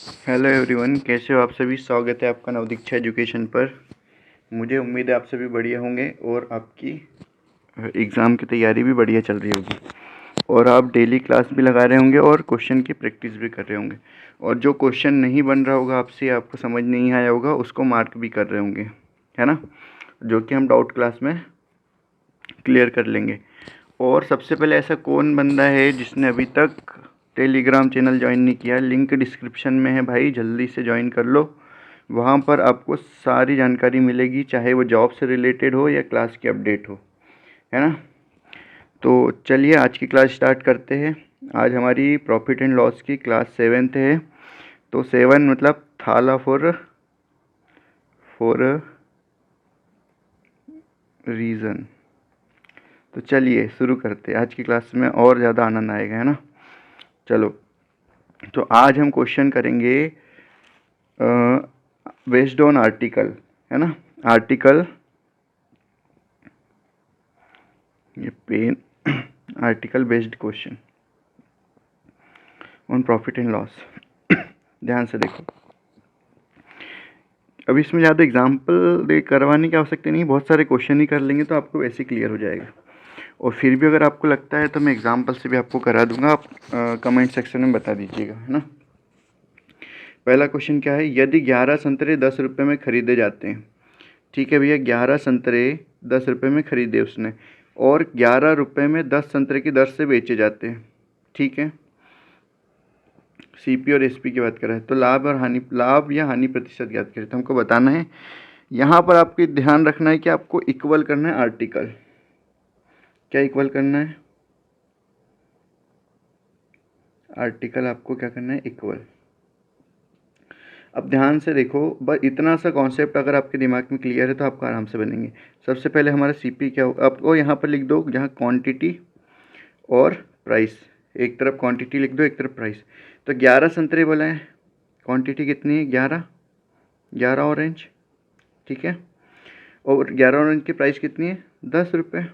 Hello everyone, कैसे हो आप सभी। स्वागत है आपका नवदीक्षा एजुकेशन पर। मुझे उम्मीद है आप सभी बढ़िया होंगे और आपकी एग्ज़ाम की तैयारी भी बढ़िया चल रही होगी और आप डेली क्लास भी लगा रहे होंगे और क्वेश्चन की प्रैक्टिस भी कर रहे होंगे। और जो क्वेश्चन नहीं बन रहा होगा आपसे, आपको समझ नहीं आया होगा, उसको मार्क भी कर रहे होंगे, है ना, जो कि हम डाउट क्लास में क्लियर कर लेंगे। और सबसे पहले ऐसा कौन बंदा है जिसने अभी तक टेलीग्राम चैनल ज्वाइन नहीं किया? लिंक डिस्क्रिप्शन में है भाई, जल्दी से ज्वाइन कर लो। वहाँ पर आपको सारी जानकारी मिलेगी, चाहे वो जॉब से रिलेटेड हो या क्लास की अपडेट हो, है ना। तो चलिए आज की क्लास स्टार्ट करते हैं। आज हमारी प्रॉफिट एंड लॉस की क्लास 7th है। तो 7 मतलब थाला फॉर रीज़न। तो चलिए शुरू करते हैं, आज की क्लास में और ज़्यादा आनंद आएगा, है ना। चलो, तो आज हम क्वेश्चन करेंगे बेस्ड ऑन आर्टिकल, है ना। आर्टिकल, ये pen article based question on profit and loss. ध्यान से देखो, अब इसमें ज़्यादा एग्जाम्पल दे करवाने की आवश्यकता नहीं, बहुत सारे क्वेश्चन ही कर लेंगे तो आपको वैसे क्लियर हो जाएगा। और फिर भी अगर आपको लगता है तो मैं एग्जाम्पल से भी आपको करा दूंगा, आप कमेंट सेक्शन में बता दीजिएगा, है ना। पहला क्वेश्चन क्या है? यदि 11 संतरे 10 रुपये में ख़रीदे जाते हैं, ठीक है भैया, 11 संतरे 10 रुपये में ख़रीदे उसने और 11 रुपये में 10 संतरे की दर से बेचे जाते हैं, ठीक है। सीपी और एसपी की बात कर रहे हैं, तो लाभ और हानि, लाभ या हानि प्रतिशत ज्ञात करें। तो हमको बताना है, यहाँ पर आपको ध्यान रखना है कि आपको इक्वल करना है आर्टिकल। क्या इक्वल करना है? आर्टिकल आपको क्या करना है? इक्वल। अब ध्यान से देखो, बस इतना सा कॉन्सेप्ट अगर आपके दिमाग में क्लियर है तो आपको आराम से बनेंगे। सबसे पहले हमारा सीपी क्या हो, आपको यहाँ पर लिख दो, जहाँ क्वांटिटी और प्राइस, एक तरफ क्वांटिटी लिख दो, एक तरफ प्राइस। तो 11 संतरे बोला है, क्वांटिटी कितनी है? 11, 11 ऑरेंज, ठीक है। और 11 ऑरेंज की प्राइस कितनी है? 10 रुपये।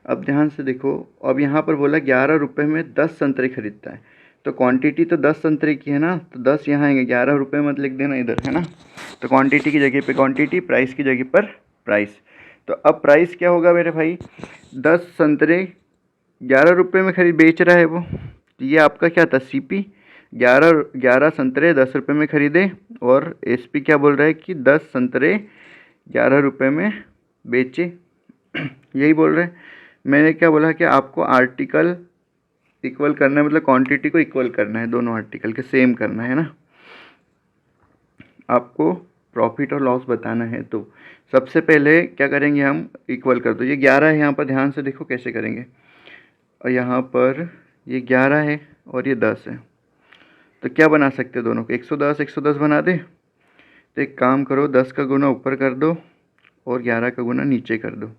अब ध्यान से देखो, अब यहाँ पर बोला 11 रुपये में 10 संतरे खरीदता है, तो क्वांटिटी तो 10 संतरे की है ना, तो 10 यहाँ आएंगे, 11 रुपये मत लिख देना इधर, है ना। तो क्वांटिटी की जगह पे क्वांटिटी, प्राइस की जगह पर प्राइस। तो अब प्राइस क्या होगा मेरे भाई? 10 संतरे 11 रुपये में खरीद बेच रहा है वो, तो ये आपका क्या था? सीपी। 11 संतरे 10 रुपये में खरीदे और एसपी क्या बोल रहा है कि 10 संतरे 11 रुपये में बेचे, यही बोल रहे हैं। मैंने क्या बोला कि आपको आर्टिकल इक्वल करना है, मतलब क्वांटिटी को इक्वल करना है, दोनों आर्टिकल के सेम करना है ना। आपको प्रॉफिट और लॉस बताना है तो सबसे पहले क्या करेंगे हम? इक्वल कर दो। ये 11 है, यहाँ पर ध्यान से देखो कैसे करेंगे। और यहाँ पर ये 11 है और ये 10 है, तो क्या बना सकते हैं दोनों को? 110 110 बना दे। तो एक काम करो, 10 का गुना ऊपर कर दो और 11 का गुना नीचे कर दो,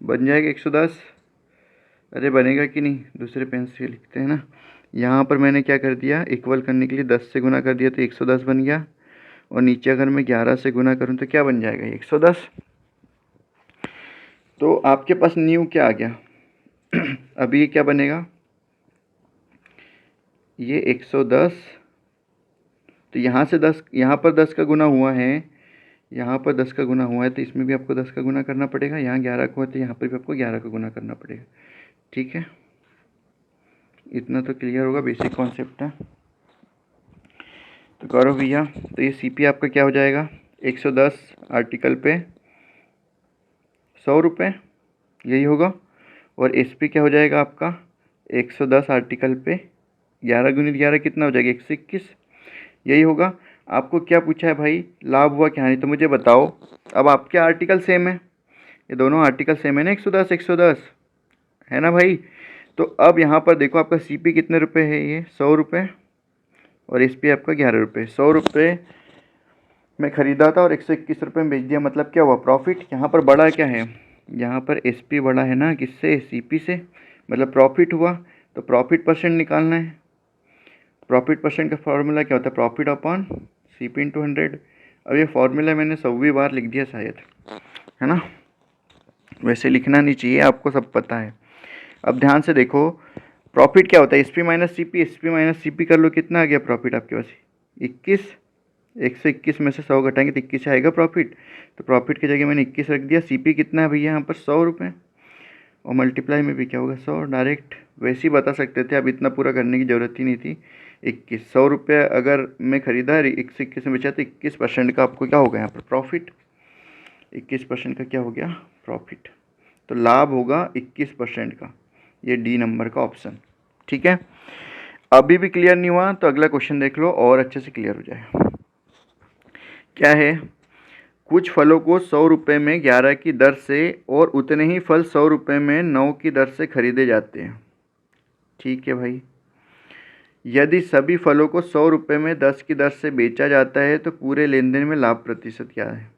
बन जाएगा 110। अरे बनेगा कि नहीं? दूसरे पेन से लिखते हैं ना। यहाँ पर मैंने क्या कर दिया, इक्वल करने के लिए 10 से गुना कर दिया तो 110 बन गया। और नीचे अगर मैं 11 से गुना करूँ तो क्या बन जाएगा? 110। तो आपके पास न्यू क्या आ गया? अभी ये क्या बनेगा? ये 110। तो यहाँ से 10, यहाँ पर 10 का गुना हुआ है, यहाँ पर 10 का गुना हुआ है, तो इसमें भी आपको 10 का गुना करना पड़ेगा। यहाँ 11 का हुआ तो यहाँ पर भी आपको 11 का गुना करना पड़ेगा, ठीक है। इतना तो क्लियर होगा, बेसिक कॉन्सेप्ट है। तो करो भैया, तो ये सीपी आपका क्या हो जाएगा? 110 आर्टिकल पे 100 रुपये, यही होगा। और एसपी क्या हो जाएगा आपका? 110 आर्टिकल पे 11 गुणित 11 कितना हो जाएगा? 121, यही होगा। आपको क्या पूछा है भाई? लाभ हुआ क्या हानि? तो मुझे बताओ। अब आपके आर्टिकल सेम है, ये दोनों आर्टिकल सेम है ना, 110 110, है ना भाई। तो अब यहाँ पर देखो, आपका सीपी कितने रुपए है? ये 100 रुपये और एसपी आपका 11 रुपये। 100 रुपये में ख़रीदा था और 121 रुपये में बेच दिया, मतलब क्या हुआ? प्रॉफिट। यहाँ पर बड़ा क्या है? यहाँ पर एसपी बड़ा है ना, किससे? सीपी से, मतलब प्रॉफिट हुआ। तो प्रॉफिट परसेंट निकालना है। प्रॉफिट परसेंट का फॉर्मूला क्या होता है? Profit upon CP into 100। अब ये फॉर्मूला मैंने 100वीं बार लिख दिया शायद, है ना। वैसे लिखना नहीं चाहिए, आपको सब पता है। अब ध्यान से देखो, प्रॉफिट क्या होता है, S P minus C P, S P minus C P कर लो, कितना आ गया प्रॉफिट आपके पास, 21। 121 में से 100 घटाएंगे तो 21 आएगा प्रॉफिट। तो प्रॉफिट की जगह मैंने 21 रख दिया। सी पी कितना है भैया यहाँ पर, 100 रुपये, और मल्टीप्लाई में भी क्या होगा 100, डायरेक्ट वैसे ही बता सकते थे, अब इतना पूरा करने की ज़रूरत ही नहीं थी। 2100 रुपये अगर मैं ख़रीदा 121 में बेचा तो 21% का आपको क्या होगा यहाँ पर प्रॉफिट, 21% का क्या हो गया प्रॉफिट। तो लाभ होगा 21% का, ये डी नंबर का ऑप्शन। ठीक है, अभी भी क्लियर नहीं हुआ तो अगला क्वेश्चन देख लो और अच्छे से क्लियर हो जाएगा। क्या है, कुछ फलों को 100 रुपये में 11 की दर से और उतने ही फल 100 रुपये में 9 की दर से खरीदे जाते हैं। ठीक है भाई, यदि सभी फलों को 100 रुपये में 10 की दर से बेचा जाता है तो पूरे लेन देन में लाभ प्रतिशत क्या है।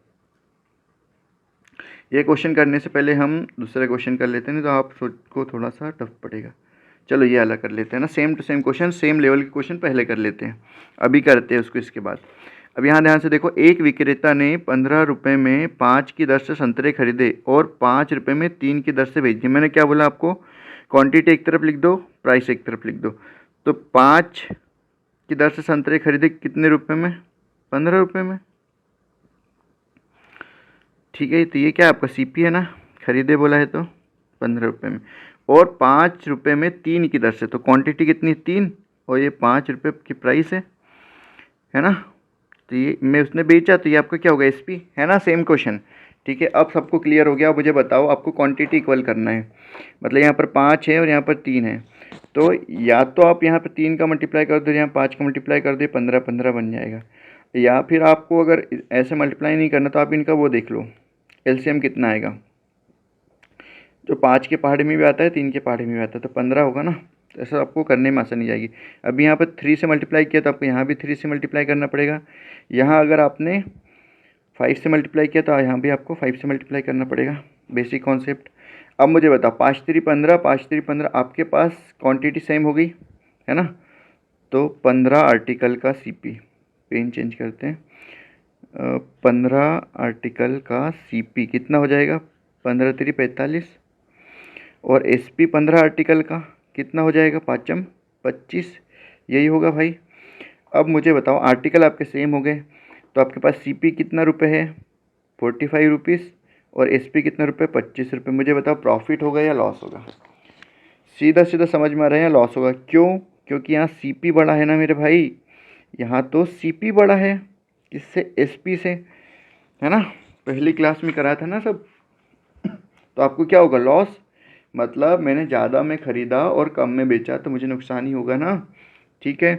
ये क्वेश्चन करने से पहले हम दूसरा क्वेश्चन कर लेते हैं, नहीं तो आपको थोड़ा सा टफ पड़ेगा। चलो ये अलग कर लेते हैं ना, same to same question, same level के क्वेश्चन पहले कर लेते हैं, अभी करते हैं उसको इसके बाद। अब यहाँ ध्यान से देखो, एक विक्रेता ने 15 रुपये में 5 की दर से संतरे खरीदे और 5 रुपये में 3 की दर से बेच दिए। मैंने क्या बोला आपको, क्वांटिटी एक तरफ लिख दो, प्राइस एक तरफ लिख दो। तो 5 की दर से संतरे खरीदे कितने रुपये में, 15 रुपये में। ठीक है, तो ये क्या आपका सीपी है ना, खरीदे बोला है तो 15 रुपये में, और 5 रुपये में 3 की दर से, तो क्वांटिटी कितनी 3, और ये 5 रुपये की प्राइस है ना। तो ये मैं उसने बेचा, तो ये आपका क्या होगा एसपी, है ना, सेम क्वेश्चन। ठीक है, अब सबको क्लियर हो गया। अब मुझे बताओ, आपको क्वांटिटी इक्वल करना है, मतलब यहाँ पर 5 है और यहाँ पर 3 है, तो या तो आप यहाँ पर 3 का मल्टीप्लाई कर दो, यहाँ 5 का मल्टीप्लाई कर दो, 15 15 बन जाएगा। या फिर आपको अगर ऐसे मल्टीप्लाई नहीं करना तो आप इनका वो देख लो, एलसीएम कितना आएगा, जो 5 के पहाड़े में भी आता है, 3 के पहाड़े में भी आता है, तो 15 होगा ना। तो ऐसा आपको करने में आसानी जाएगी। अभी यहाँ पर 3 से मल्टीप्लाई किया तो आपको यहाँ भी 3 से मल्टीप्लाई करना पड़ेगा। यहाँ अगर आपने 5 से मल्टीप्लाई किया तो यहाँ भी आपको 5 से मल्टीप्लाई करना पड़ेगा, बेसिक कॉन्सेप्ट। अब मुझे बताओ, 5 3 15, 5 3 15, आपके पास क्वांटिटी सेम हो गई है ना, तो 15 आर्टिकल का सीपी, पेन चेंज करते हैं, 15 आर्टिकल का सीपी कितना हो जाएगा, 15 3 45, और एसपी 15 आर्टिकल का कितना हो जाएगा, 5 25, यही होगा भाई। अब मुझे बताओ, आर्टिकल आपके सेम हो गए तो आपके पास सीपी कितना रुपए है, 45 रुपीज़, और एसपी कितना रुपए, 25 रुपये। मुझे बताओ प्रॉफिट होगा या लॉस होगा, सीधा सीधा समझ में आ रहा है, या लॉस होगा। क्यों, क्योंकि यहाँ सीपी बड़ा है ना मेरे भाई, यहाँ तो सीपी बड़ा है किससे, एसपी से, है ना, पहली क्लास में कराया था ना सब। तो आपको क्या होगा, लॉस, मतलब मैंने ज़्यादा में ख़रीदा और कम में बेचा तो मुझे नुकसान ही होगा ना। ठीक है,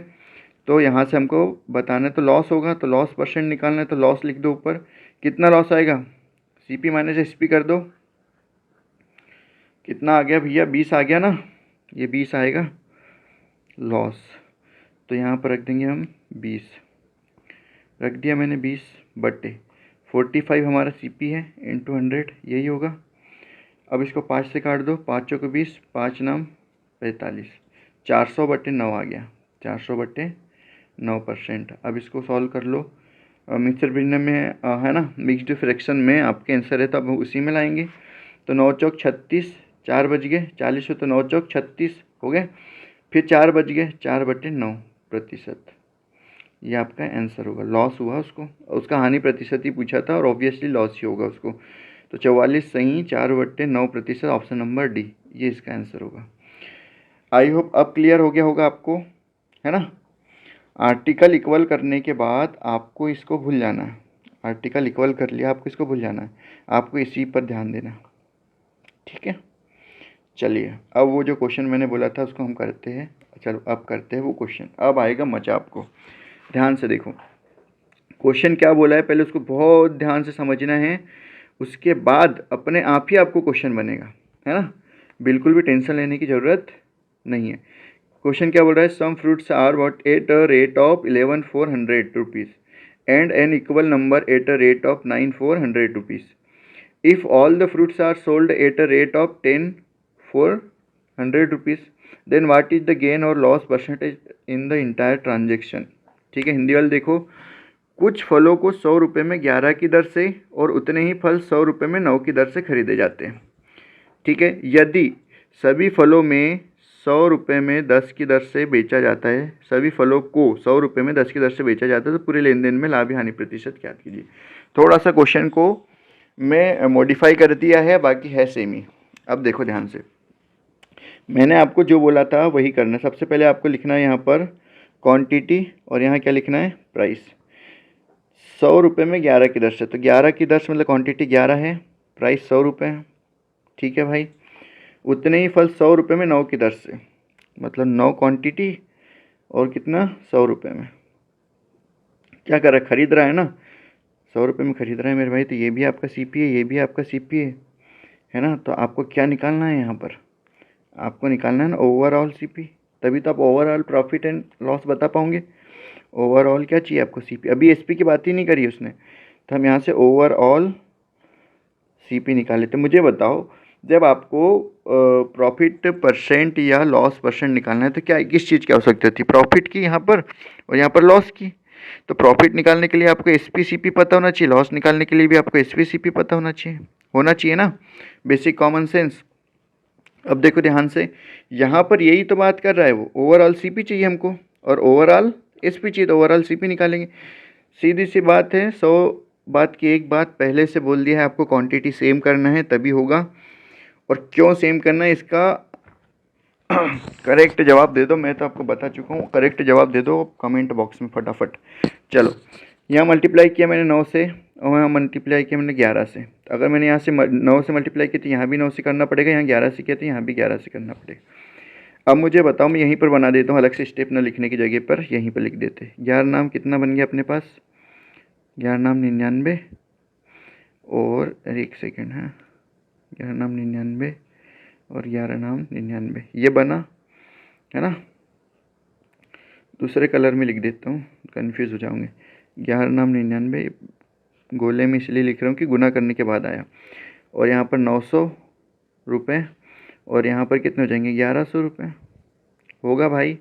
तो यहाँ से हमको बताना है तो लॉस होगा, तो लॉस परसेंट निकालना है, तो लॉस लिख दो ऊपर, कितना लॉस आएगा, सीपी माइनस एसपी कर दो, कितना आ गया भैया, 20 आ गया ना, ये 20 आएगा लॉस। तो यहाँ पर रख देंगे हम 20, रख दिया मैंने 20 बटे 45 हमारा सीपी है, इंटू 100, यही होगा। अब इसको 5 से काट दो, 5 चौके 20, 5 नाम 45, 400 बटे 9 आ गया, 400 बटे 9%। अब इसको सॉल्व कर लो, मिक्सर भिन्न में है ना, मिक्स्ड फ्रैक्शन में आपके आंसर है तो अब उसी में लाएंगे। तो 9 चौक 36, 4 बज गए 40 हो, तो 9 चौक 36 हो गए, फिर 4 बज गए, 4/9%, ये आपका आंसर होगा। लॉस हुआ उसको, उसका हानि प्रतिशत ही पूछा था और ऑब्वियसली लॉस ही होगा उसको। तो 44 सही, 4/9%, ऑप्शन नंबर डी, ये इसका आंसर होगा। आई होप अब क्लियर हो गया होगा आपको, है ना। आर्टिकल इक्वल करने के बाद आपको इसको भूल जाना है, आर्टिकल इक्वल कर लिया, आपको इसको भूल जाना है, आपको इसी पर ध्यान देना, ठीक है। चलिए अब वो जो क्वेश्चन मैंने बोला था उसको हम करते हैं। चलो अब करते हैं वो क्वेश्चन, अब आएगा मजा आपको। ध्यान से देखो क्वेश्चन क्या बोला है, पहले उसको बहुत ध्यान से समझना है, उसके बाद अपने आप ही आपको क्वेश्चन बनेगा, है ना, बिल्कुल भी टेंशन लेने की ज़रूरत नहीं है। क्वेश्चन क्या बोल रहा है, some fruits are bought at a rate of 11,400 rupees and an equal number at a rate of 9,400 rupees. If all the fruits are sold at a rate of 10,400 rupees, then what is the gain और loss percentage in the entire transaction. ठीक है, हिंदी वाले देखो, कुछ फलों को 100 रुपये में 11 की दर से और उतने ही फल 100 रुपये में 9 की दर से खरीदे जाते हैं। ठीक है, यदि सभी फलों में 100 रुपये में 10 की दर से बेचा जाता है, सभी फलों को 100 रुपये में 10 की दर से बेचा जाता है, तो पूरे लेन देन में लाभ या हानि प्रतिशत ज्ञात कीजिए। थोड़ा सा क्वेश्चन को मैं मॉडिफाई कर दिया है, बाकी है सेम ही। अब देखो ध्यान से, मैंने आपको जो बोला था वही करना है। सबसे पहले आपको लिखना है यहाँ पर क्वांटिटी, और यहाँ क्या लिखना है, प्राइस। 100 रुपये में 11 की दर से, तो 11 की दर से मतलब क्वांटिटी 11 है, प्राइस 100 रुपये है। ठीक है भाई, उतने ही फल 100 रुपये में 9 की दर से, मतलब 9 क्वांटिटी और कितना, 100 रुपये में। क्या कर रहा है, खरीद रहा है ना, 100 रुपये में खरीद रहा है मेरे भाई। तो ये भी आपका सीपी है, ये भी आपका सीपी है ना। तो आपको क्या निकालना है यहाँ पर, आपको निकालना है ना ओवरऑल सीपी, तभी तो आप ओवरऑल प्रॉफिट एंड लॉस बता पाओगे। ओवरऑल क्या चाहिए आपको, सीपी। अभी एसपी की बात ही नहीं करी उसने, तो हम यहाँ से ओवरऑल सीपी निकाले। तो मुझे बताओ, जब आपको प्रॉफिट परसेंट या लॉस परसेंट निकालना है तो क्या किस चीज़ की आवश्यकता होती है, प्रॉफिट की यहाँ पर और यहाँ पर लॉस की। तो प्रॉफिट निकालने के लिए आपको एसपी पता होना चाहिए, लॉस निकालने के लिए भी आपको एसपी पता होना चाहिए ना, बेसिक कॉमन सेंस। अब देखो ध्यान से, यहाँ पर यही तो बात कर रहा है वो, ओवरऑल सीपी चाहिए हमको और ओवरऑल एसपी चाहिए, तो ओवरऑल सीपी निकालेंगे। सीधी सी बात है, 100 बात की एक बात पहले से बोल दिया है, आपको क्वांटिटी सेम करना है तभी होगा। और क्यों सेम करना है इसका करेक्ट जवाब दे दो, मैं तो आपको बता चुका हूँ, करेक्ट जवाब दे दो कमेंट बॉक्स में फटाफट। चलो, यहाँ मल्टीप्लाई किया मैंने 9 से और यहाँ मल्टीप्लाई किया मैंने 11 से। तो अगर मैंने यहाँ से 9 से मल्टीप्लाई किया तो यहाँ भी 9 से करना पड़ेगा, यहाँ 11 से किया तो यहाँ भी 11 से करना पड़ेगा। अब मुझे बताओ, मैं यहीं पर बना देता हूँ, अलग से स्टेप ना लिखने की जगह पर यहीं पर लिख देते। 11 नाम कितना बन गया अपने पास, 11 नाम 99 और 1 सेकेंड है, 11 नाम 99 और 11 नाम 99, ये बना है ना। दूसरे कलर में लिख देता हूँ, कन्फ्यूज़ हो जाओगे। 11 नाम 99 गोले में इसलिए लिख रहा हूँ कि गुना करने के बाद आया, और यहाँ पर 900 रुपये और यहाँ पर कितने हो जाएंगे, 1100 रुपये। होगा भाई,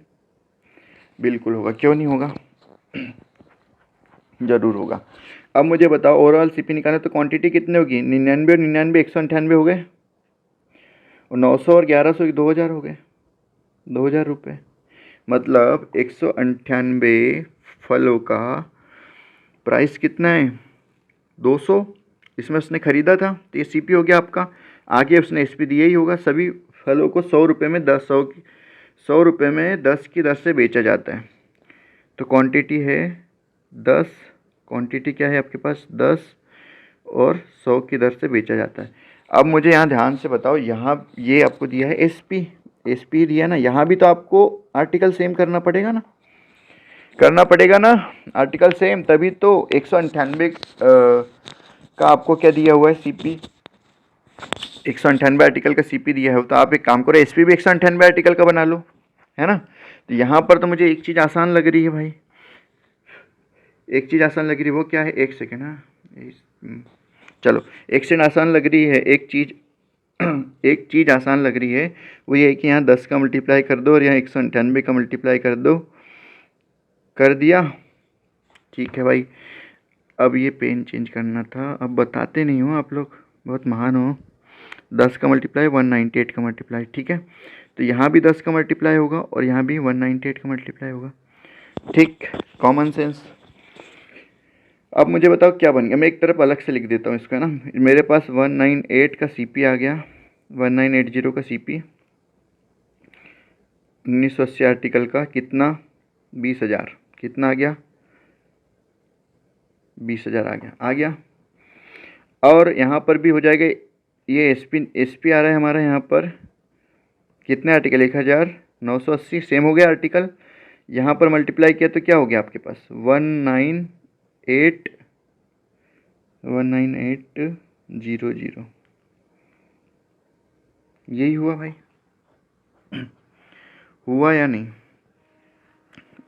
बिल्कुल होगा, क्यों नहीं होगा, ज़रूर होगा। अब मुझे बताओ, ओवरऑल सीपी निकालना तो क्वांटिटी कितनी होगी, 99 और 99 198 हो गए, और 900 और 1100 2000 हो गए, 2000 रुपये। मतलब 198 फलों का प्राइस कितना है, 200। इसमें उसने ख़रीदा था तो ये सीपी हो गया आपका। आगे उसने एसपी दिया ही होगा। सभी फलों को 100 रुपये में 100 रुपये में 10 की दर से बेचा जाता है। तो क्वांटिटी है 10, क्वांटिटी क्या है आपके पास 10 और 100 की दर से बेचा जाता है। अब मुझे यहाँ ध्यान से बताओ, यहाँ ये आपको दिया है एसपी दिया ना, यहाँ भी तो आपको आर्टिकल सेम करना पड़ेगा ना, आर्टिकल सेम, तभी तो 198 का आपको क्या दिया हुआ है, सीपी 198 आर्टिकल का सीपी दिया है। तो आप एक काम करो, एसपी भी 198 आर्टिकल का बना लो, है ना। तो यहाँ पर तो मुझे एक चीज़ आसान लग रही है भाई, एक चीज़ आसान लग रही है, वो क्या है, 1 सेकेंड। हाँ चलो, एक सेकेंड आसान लग रही है, एक चीज़ आसान लग रही है, वो ये है कि यहाँ 10 का मल्टीप्लाई कर दो और यहाँ 198 का मल्टीप्लाई कर दो, कर दिया, ठीक है भाई। अब ये पेन चेंज करना था, अब बताते नहीं हो आप लोग, बहुत महान हो। 10 का मल्टीप्लाई 198 का मल्टीप्लाई, ठीक है। तो यहाँ भी 10 का मल्टीप्लाई होगा और यहाँ भी 198 का मल्टीप्लाई होगा, ठीक, कॉमन सेंस। अब मुझे बताओ क्या बन गया, मैं एक तरफ अलग से लिख देता हूँ इसका ना। मेरे पास 198 का सीपी आ गया, 1980 का सीपी, 1980 आर्टिकल का कितना, 20,000, कितना आ गया, 20,000 आ गया। और यहाँ पर भी हो जाएगा, ये एसपी आ रहा है हमारा, यहाँ पर कितने आर्टिकल, 1980 सेम हो गया आर्टिकल। यहाँ पर मल्टीप्लाई किया तो क्या हो गया आपके पास, 19800, यही हुआ भाई, हुआ या नहीं,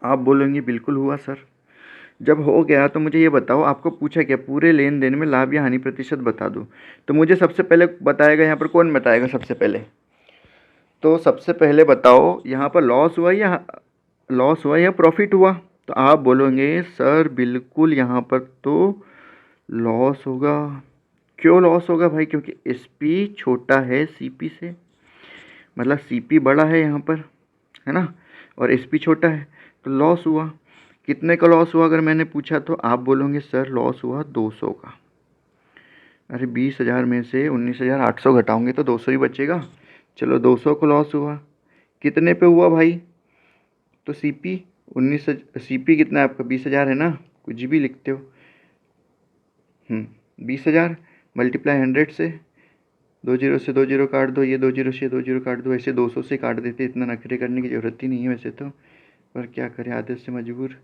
आप बोलेंगे बिल्कुल हुआ सर। जब हो गया तो मुझे ये बताओ, आपको पूछा क्या, पूरे लेन देन में लाभ या हानि प्रतिशत बता दो। तो मुझे सबसे पहले बताएगा, यहाँ पर कौन बताएगा सबसे पहले, तो सबसे पहले बताओ यहाँ पर लॉस हुआ या प्रॉफिट हुआ। तो आप बोलोगे सर बिल्कुल यहाँ पर तो लॉस होगा। क्यों लॉस होगा भाई, क्योंकि एसपी छोटा है सीपी से, मतलब सीपी बड़ा है यहाँ पर, है ना, और एसपी छोटा है, तो लॉस हुआ। कितने का लॉस हुआ अगर मैंने पूछा तो आप बोलोगे सर लॉस हुआ 200 का। अरे 20,000 में से 19,800 घटाओगे तो 200 ही बचेगा। चलो 200 को लॉस हुआ, कितने पे हुआ भाई? तो सीपी 19, सीपी कितना है आपका? 20,000 है ना, कुछ भी लिखते हो। 20,000 मल्टीप्लाई 100 से, 20 से 20 काट दो, ये 20 से 20 काट दो, ऐसे 200 से काट देते, इतना नखरे करने की ज़रूरत ही नहीं है वैसे तो, पर क्या करें, आदत से मजबूर।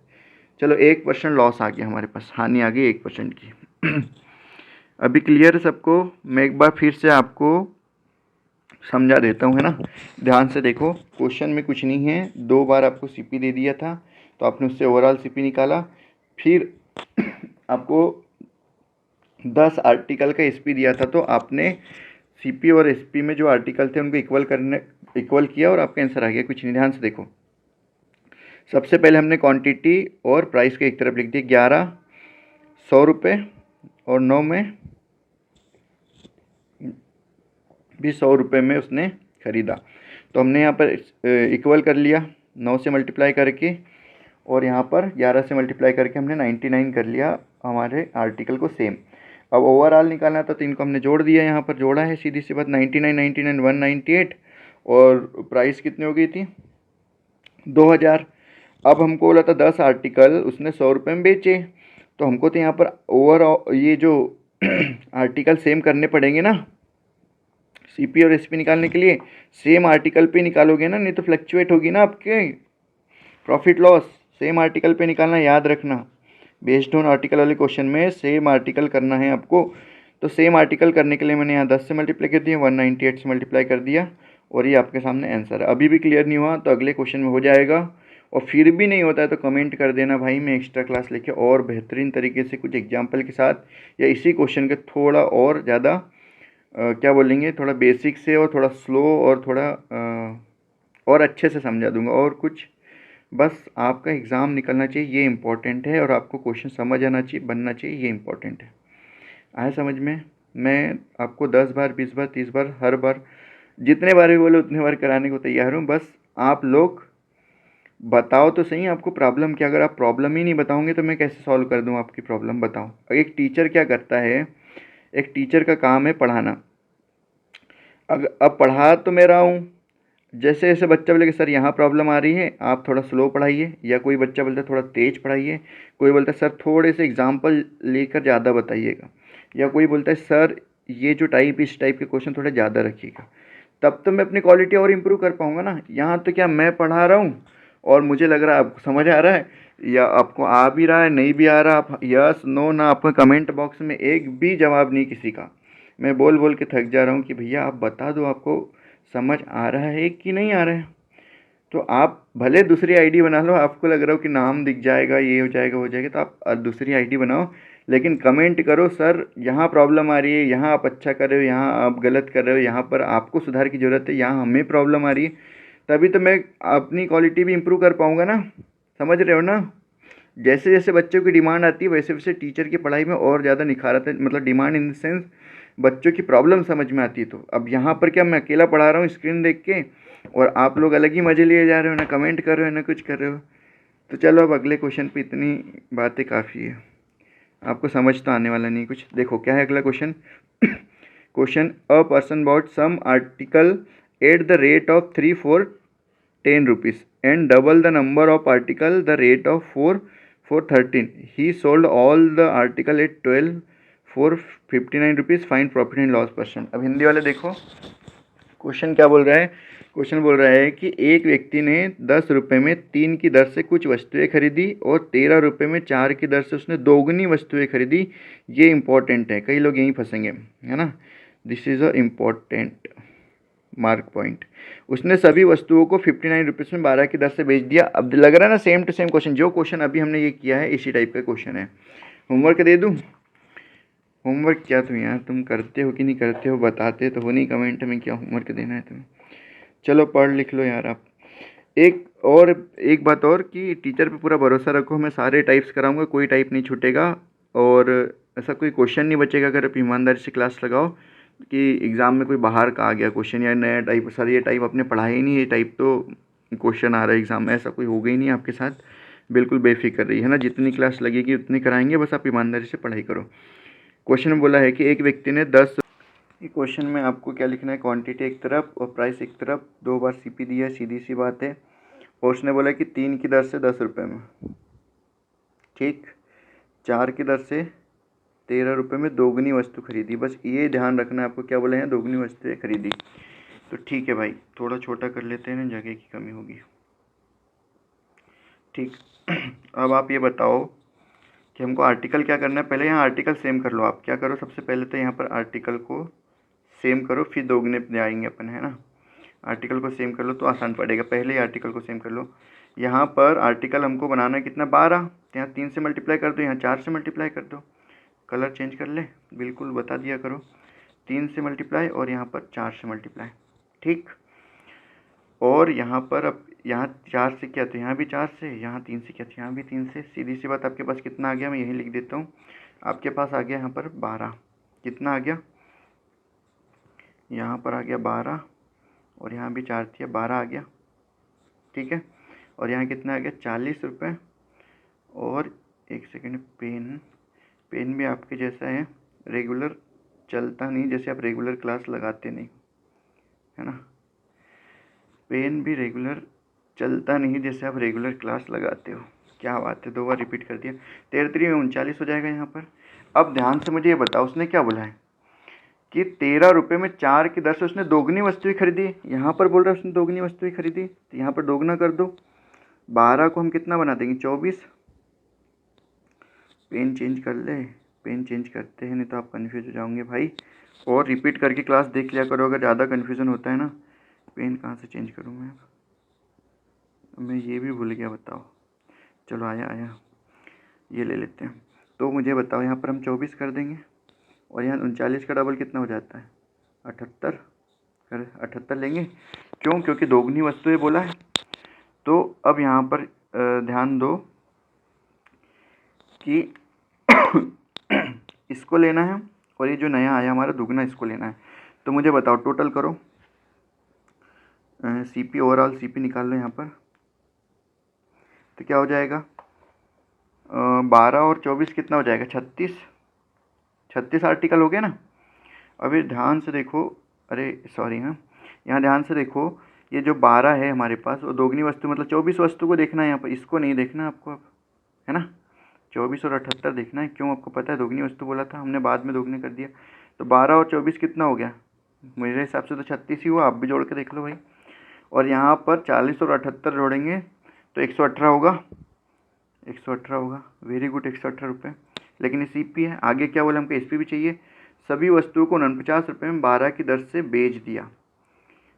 चलो 1% लॉस आ गया हमारे पास, हानि आ गई 1% की। अभी क्लियर है सबको? मैं एक बार फिर से आपको समझा देता हूँ, है ना, ध्यान से देखो। क्वेश्चन में कुछ नहीं है, 2 बार आपको सीपी दे दिया था तो आपने उससे ओवरऑल सीपी निकाला, फिर आपको 10 आर्टिकल का एसपी दिया था तो आपने सीपी और एसपी में जो आर्टिकल थे उनको इक्वल किया और आपका आंसर आ गया। कुछ नहीं, ध्यान से देखो। सबसे पहले हमने क्वांटिटी और प्राइस को एक तरफ लिख दिया, 11 100 रुपये और 9 में भी 100 रुपये में उसने ख़रीदा, तो हमने यहाँ पर इक्वल कर लिया 9 से मल्टीप्लाई करके, और यहाँ पर 11 से मल्टीप्लाई करके हमने 99 कर लिया हमारे आर्टिकल को सेम। अब ओवरऑल निकालना था तो इनको हमने जोड़ दिया, यहाँ पर जोड़ा है, सीधी सी बात। 99 99 198 और प्राइस कितनी हो गई थी? 2,000। अब हमको बोला था 10 आर्टिकल उसने 100 रुपये में बेचे, तो हमको तो यहाँ पर ओवरऑल ये जो आर्टिकल सेम करने पड़ेंगे ना, सीपी और एसपी निकालने के लिए सेम आर्टिकल पे निकालोगे ना, नहीं तो फ्लक्चुएट होगी ना आपके प्रॉफिट लॉस। सेम आर्टिकल पे निकालना, याद रखना, बेस्ड ऑन आर्टिकल वाले क्वेश्चन में सेम आर्टिकल करना है आपको। तो सेम आर्टिकल करने के लिए मैंने यहाँ 10 से मल्टीप्लाई कर दिया, 198 से मल्टीप्लाई कर दिया, और ये आपके सामने आंसर है। अभी भी क्लियर नहीं हुआ तो अगले क्वेश्चन में हो जाएगा, और फिर भी नहीं होता है तो कमेंट कर देना भाई, मैं एक्स्ट्रा क्लास लेके और बेहतरीन तरीके से कुछ एग्जाम्पल के साथ या इसी क्वेश्चन के थोड़ा और ज़्यादा क्या बोलेंगे, थोड़ा बेसिक से और थोड़ा स्लो और थोड़ा और अच्छे से समझा दूंगा। और कुछ बस आपका एग्ज़ाम निकलना चाहिए, ये इम्पोर्टेंट है, और आपको क्वेश्चन समझ आना चाहिए, बनना चाहिए, ये इम्पोर्टेंट है। आया समझ में? मैं आपको 10 बार 20 बार 30 बार हर बार जितने बार भी बोले उतने बार कराने को तैयार हूँ। बस आप लोग बताओ तो सही आपको प्रॉब्लम क्या। अगर आप प्रॉब्लम ही नहीं बताओगे तो मैं कैसे सॉल्व कर दूँ आपकी प्रॉब्लम? बताओ। एक टीचर क्या करता है, एक टीचर का काम है पढ़ाना। अब पढ़ा तो मैं रहा हूँ, जैसे जैसे बच्चा बोले कि सर यहाँ प्रॉब्लम आ रही है, आप थोड़ा स्लो पढ़ाइए, या कोई बच्चा बोलता है थोड़ा तेज़ पढ़ाइए, कोई बोलता है सर थोड़े से एग्जांपल लेकर ज़्यादा बताइएगा, या कोई बोलता है सर ये जो इस टाइप के क्वेश्चन थोड़े ज़्यादा रखिएगा, तब तो मैं अपनी क्वालिटी और इम्प्रूव कर पाऊँगा ना। यहाँ तो क्या मैं पढ़ा रहा हूँ और मुझे लग रहा है आपको समझ आ रहा है, या आपको आ भी रहा है, नहीं भी आ रहा, आप यस नो ना, आपका कमेंट बॉक्स में एक भी जवाब नहीं किसी का। मैं बोल बोल के थक जा रहा हूँ कि भैया आप बता दो आपको समझ आ रहा है कि नहीं आ रहा है। तो आप भले दूसरी आईडी बना लो, आपको लग रहा हो कि नाम दिख जाएगा, ये हो जाएगा हो जाएगा, तो आप दूसरी आईडी बनाओ, लेकिन कमेंट करो सर यहाँ प्रॉब्लम आ रही है, यहाँ आप अच्छा कर रहे हो, यहाँ आप गलत कर रहे हो, यहाँ पर आपको सुधार की ज़रूरत है, यहाँ हमें प्रॉब्लम आ रही है, तभी तो मैं अपनी क्वालिटी भी इम्प्रूव कर पाऊँगा ना। समझ रहे हो ना? जैसे जैसे बच्चों की डिमांड आती है वैसे वैसे टीचर की पढ़ाई में और ज़्यादा निखार आता है, मतलब डिमांड इन द सेंस बच्चों की प्रॉब्लम समझ में आती है। तो अब यहाँ पर क्या मैं अकेला पढ़ा रहा हूँ स्क्रीन देख के, और आप लोग अलग ही मज़े लिए जा रहे हो, ना कमेंट कर रहे हो ना कुछ कर रहे हो। तो चलो अब अगले क्वेश्चन पे इतनी बातें काफ़ी है, आपको समझ तो आने वाला नहीं कुछ। देखो क्या है अगला question. Question, a person bought some article at the rate of 3 for 10 rupees and double the number of article the rate of 4 for 13. He sold all the article at 12 for 59 rupees. Find profit and loss %। अब हिंदी वाले देखो question क्या बोल रहा है। Question बोल रहा है कि एक व्यक्ति ने 10 रुपये में 3 की दर से कुछ वस्तुएं खरीदी और 13 रुपये में 4 की दर से उसने दोगुनी वस्तुएं खरीदी। ये इंपॉर्टेंट है, कई लोग यहीं फंसेंगे, है ना। This is a important mark point. उसने सभी वस्तुओं को 59 रुपीज़ में 12 की दर से बेच दिया। अब लग रहा है ना सेम टू सेम क्वेश्चन, जो क्वेश्चन अभी हमने ये किया है इसी टाइप का क्वेश्चन है। होमवर्क दे दूँ? होमवर्क क्या तुम यार, तुम करते हो कि नहीं करते हो, बताते तो हो नहीं कमेंट में, क्या होमवर्क देना है तुम्हें। चलो पढ़ लिख लो यार आप। एक बात और कि टीचर पे पूरा भरोसा रखो, मैं सारे टाइप्स कराऊंगा, कोई टाइप नहीं छूटेगा, और ऐसा कोई क्वेश्चन नहीं बचेगा अगर आप ईमानदारी से क्लास लगाओ। कि एग्ज़ाम में कोई बाहर का आ गया क्वेश्चन या नया टाइप, सर ये टाइप आपने पढ़ा ही नहीं, ये टाइप तो क्वेश्चन आ रहा है एग्ज़ाम में, ऐसा कोई होगा ही नहीं आपके साथ। बिल्कुल बेफिक्र रही है ना, जितनी क्लास लगेगी उतनी कराएंगे, बस आप ईमानदारी से पढ़ाई करो। क्वेश्चन में बोला है कि एक व्यक्ति ने 10, ये क्वेश्चन में आपको क्या लिखना है, क्वांटिटी एक तरफ और प्राइस एक तरफ, 2 बार सीपी दिया है, सीधी सी बात है। और उसने बोला कि 3 की दर से 10 रुपये में, ठीक, 4 की दर से 13 रुपये में दोगुनी वस्तु खरीदी। बस ये ध्यान रखना है आपको, क्या बोले हैं, दोगुनी वस्तुएं खरीदी। तो ठीक है भाई, थोड़ा छोटा कर लेते हैं ना, जगह की कमी होगी, ठीक। अब आप ये बताओ कि हमको आर्टिकल क्या करना है। पहले यहाँ आर्टिकल सेम कर लो। आप क्या करो, सबसे पहले तो यहाँ पर आर्टिकल को सेम करो, फिर दोगुने पे जाएंगे अपन, है ना। आर्टिकल को सेम कर लो तो आसान पड़ेगा। पहले ही आर्टिकल को सेम कर लो। यहाँ पर आर्टिकल हमको बनाना है कितना, 12, तो यहाँ 3 से मल्टीप्लाई कर दो, यहाँ 4 से मल्टीप्लाई कर दो। कलर चेंज कर ले, बिल्कुल बता दिया करो। 3 से मल्टीप्लाई और यहाँ पर 4 से मल्टीप्लाई, ठीक। और यहाँ पर अब यहाँ 4 से किया तो यहाँ भी 4 से, यहाँ 3 से किया तो यहाँ भी 3 से। सीधी सी बात, आपके पास कितना आ गया, मैं यही लिख देता हूँ। आपके पास आ गया यहाँ पर 12। कितना आ गया, यहाँ पर आ गया 12 और यहाँ भी 4 थी, 12 आ गया, ठीक है। और यहाँ कितना आ गया, 40 रुपये। और एक सेकेंड, पेन भी आपके जैसा है, रेगुलर चलता नहीं, जैसे आप रेगुलर क्लास लगाते नहीं, है ना। पेन भी रेगुलर चलता नहीं जैसे आप रेगुलर क्लास लगाते हो। क्या बात है, 2 बार रिपीट कर दिया। 13 में 39 हो जाएगा यहाँ पर। अब ध्यान से मुझे ये बताओ, उसने क्या बोला है कि 13 रुपये में 4 की दर से उसने दोगुनी वस्तुएं खरीदी। यहाँ पर बोल रहा है उसने दोगुनी वस्तुएं खरीदी, तो यहाँ पर दोगुना कर दो। 12 को हम कितना बना देंगे, 24। पेन चेंज कर ले, पेन चेंज करते हैं, नहीं तो आप कन्फ्यूज हो जाओगे भाई। और रिपीट करके क्लास देख लिया करो, अगर ज़्यादा कन्फ्यूज़न होता है ना। पेन कहाँ से चेंज करूँ मैं ये भी भूल गया, बताओ। चलो आया, ये ले लेते हैं। तो मुझे बताओ, यहाँ पर हम 24 कर देंगे और यहाँ 39 का डबल कितना हो जाता है, 78। कर 78 लेंगे, क्यों, क्योंकि दोगुनी वस्तुएं बोला है। तो अब यहाँ पर ध्यान दो कि इसको लेना है और ये जो नया आया हमारा दुगना, इसको लेना है। तो मुझे बताओ, टोटल करो, सीपी ओवरऑल सीपी निकाल लो यहाँ पर। तो क्या हो जाएगा, 12 और 24 कितना हो जाएगा, 36 आर्टिकल हो गया ना। अभी ध्यान से देखो, अरे सॉरी, हाँ, यहाँ ध्यान से देखो, ये जो 12 है हमारे पास, वो दोगुनी वस्तु मतलब 24 वस्तु को देखना है यहाँ पर, इसको नहीं देखना आपको अब, है ना। 24 और 78 देखना है, क्यों, आपको पता है दोगुनी वस्तु बोला था हमने, बाद में दोगुने कर दिया। तो 12 और 24 कितना हो गया, मेरे हिसाब से तो 36 ही हुआ, आप भी जोड़ के देख लो भाई। और यहाँ पर 40 और 78 जोड़ेंगे तो 118 होगा, 118 होगा, वेरी गुड, 118 रुपये। लेकिन ये सीपी है, आगे क्या बोला, हमको एसपी भी चाहिए। सभी वस्तुओं को 49 रुपये में 12 की दर से बेच दिया।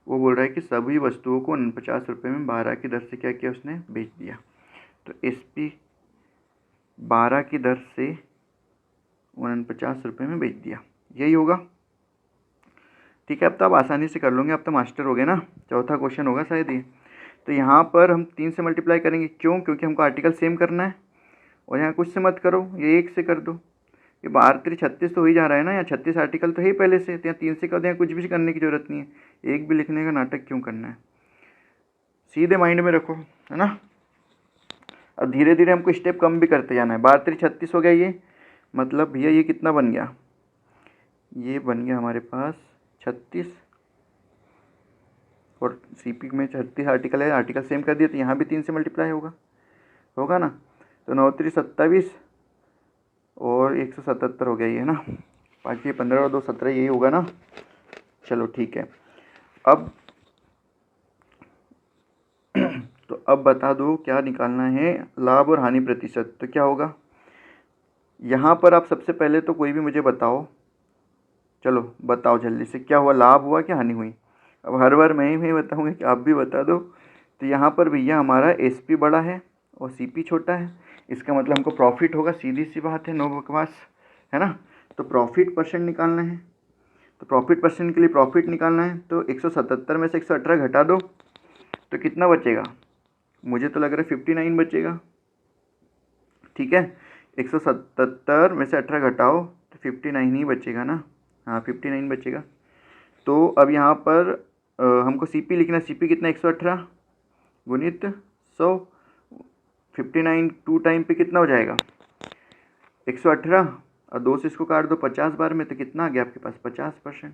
वो बोल रहा है कि सभी वस्तुओं को 49 रुपये में 12 की दर से क्या किया, उसने बेच दिया। तो एसपी 12 की दर से 49 रुपये में बेच दिया, यही होगा, ठीक है। अब तो आप आसानी से कर लोगे, अब तो मास्टर हो गए ना। चौथा क्वेश्चन होगा शायद ये। तो यहाँ पर हम 3 से मल्टीप्लाई करेंगे, क्यों, क्योंकि हमको आर्टिकल सेम करना है। और यहाँ कुछ से मत करो, ये 1 से कर दो। ये 12 3 36 तो हो ही जा रहा है ना, यहाँ 36 आर्टिकल तो है ही पहले से, तो यहाँ 3 से कर दो, यहाँ कुछ भी करने की जरूरत नहीं है। एक भी लिखने का नाटक क्यों करना है, सीधे माइंड में रखो, है ना। अब धीरे धीरे हमको स्टेप कम भी करते जाना है। 12 3 36 हो गया, ये मतलब भैया ये कितना बन गया, ये बन गया हमारे पास 36। और सीपी में 36 आर्टिकल है, आर्टिकल सेम कर दिया, तो यहाँ भी 3 से मल्टीप्लाई होगा ना। तो 9 3 27 और 177 हो गया ये, है ना। 5 15 और 2 17, यही होगा ना। चलो ठीक है। अब तो अब बता दो क्या निकालना है, लाभ और हानि प्रतिशत। तो क्या होगा, यहाँ पर आप सबसे पहले तो कोई भी मुझे बताओ, चलो बताओ जल्दी से, क्या हुआ, लाभ हुआ कि हानि हुई। अब हर बार मैं ही बताऊँगा कि आप भी बता दो। तो यहाँ पर भैया हमारा एसपी बड़ा है और सीपी छोटा है, इसका मतलब हमको प्रॉफिट होगा, सीधी सी बात है, नो बकवास, है ना। तो प्रॉफिट परसेंट निकालना है, तो प्रॉफिट परसेंट के लिए प्रॉफिट निकालना है। तो 177 में से 118 घटा दो तो कितना बचेगा, मुझे तो लग रहा है 59 बचेगा, ठीक है। 177 में से 18 घटाओ तो 59 ही बचेगा ना, हाँ 59 बचेगा। तो अब यहाँ पर हमको सीपी लिखना, सीपी कितना 118 गुणित 100, 59 टू टाइम पे कितना हो जाएगा 118, और 2 से इसको काट दो 50 बार में, तो कितना आ गया आपके पास 50%।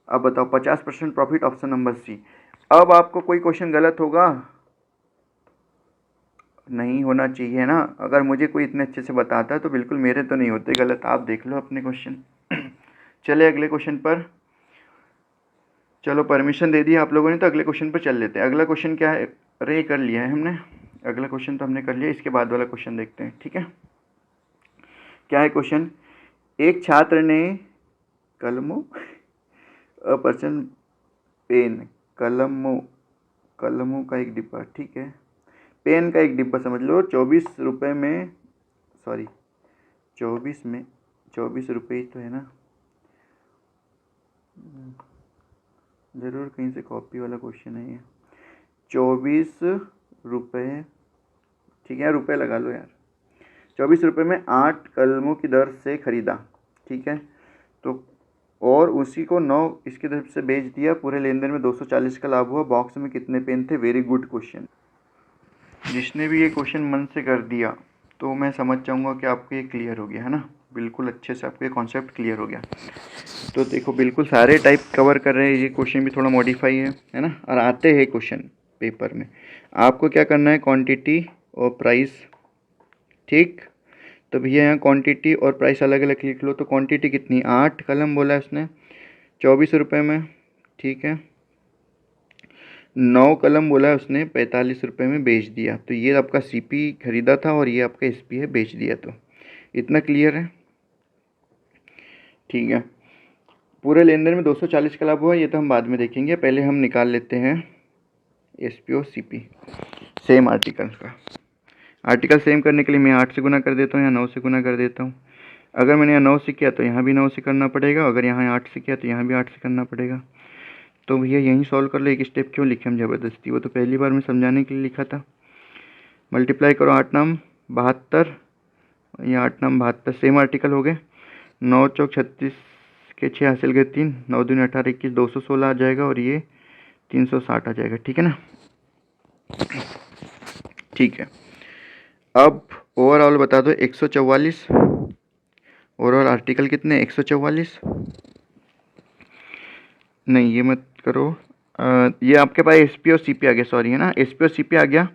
अब बताओ 50% प्रॉफिट, ऑप्शन नंबर सी। अब आपको कोई क्वेश्चन गलत होगा नहीं होना चाहिए ना, अगर मुझे कोई इतने अच्छे से बताता है तो बिल्कुल मेरे तो नहीं होते गलत, आप देख लो अपने क्वेश्चन। चले अगले क्वेश्चन पर, चलो परमिशन दे दी आप लोगों ने, तो अगले क्वेश्चन पर चल लेते हैं। अगला क्वेश्चन क्या है, अरे कर लिया है हमने, अगला क्वेश्चन तो हमने कर लिया, इसके बाद वाला क्वेश्चन देखते हैं, ठीक है। क्या है क्वेश्चन, एक छात्र ने कलमों अ पर्सन पेन, कलमों का एक डिब्बा, ठीक है, पेन का एक डिब्बा समझ लो 24 रुपये में, सॉरी 24 रुपये ही तो है ना, ज़रूर कहीं से कॉपी वाला क्वेश्चन है ये। 24 रुपये, ठीक है, रुपये लगा लो यार, 24 रुपये में 8 कलमों की दर से ख़रीदा, ठीक है, तो और उसी को 9 इसकी तरफ से बेच दिया, पूरे लेन देन में 240 का लाभ हुआ, बॉक्स में कितने पेन थे, वेरी गुड क्वेश्चन। जिसने भी ये क्वेश्चन मन से कर दिया तो मैं समझ जाऊंगा कि आपको ये क्लियर हो गया है ना, बिल्कुल अच्छे से आपको ये कॉन्सेप्ट क्लियर हो गया। तो देखो बिल्कुल सारे टाइप कवर कर रहे हैं, ये क्वेश्चन भी थोड़ा मॉडिफाई है ना, और आते हैं क्वेश्चन पेपर में। आपको क्या करना है, क्वांटिटी और प्राइस, ठीक, तो भैया यहाँ क्वांटिटी और प्राइस अलग अलग लिख लो। तो क्वांटिटी कितनी, 8 कलम बोला है उसने 24 रुपये में, ठीक है, 9 कलम बोला है उसने 45 रुपये में बेच दिया, तो ये आपका सीपी खरीदा था और ये आपका एसपी है बेच दिया, तो इतना क्लियर है, ठीक है। पूरे लेन देन में 240 का लाभ हुआ, ये तो हम बाद में देखेंगे, पहले हम निकाल लेते हैं एसपी और सीपी सेम आर्टिकल का। आर्टिकल सेम करने के लिए मैं 8 से गुना कर देता हूँ या 9 से गुना कर देता हूँ। अगर मैंने यहाँ 9 से किया तो यहाँ भी 9 से करना पड़ेगा, अगर यहाँ 8 से किया तो यहाँ भी 8 से करना पड़ेगा। तो भैया यहीं सॉल्व कर लो, एक स्टेप क्यों लिखे हम ज़बरदस्ती, वो तो पहली बार में समझाने के लिए लिखा था। मल्टीप्लाई करो 8 नाम 72, ये 8 नाम 72 सेम आर्टिकल हो गए, 9 चौक 36 के 6 हासिल गए 3, 9 दूनी 18 21 216 आ जाएगा, और ये 360 आ जाएगा, ठीक है ना, ठीक है। अब ओवरऑल बता दो 144, ओवरऑल आर्टिकल कितने 144, नहीं ये मत करो, ये आपके पास एसपी और सीपी आ गया, सॉरी है ना, एसपी और सीपी आ गया।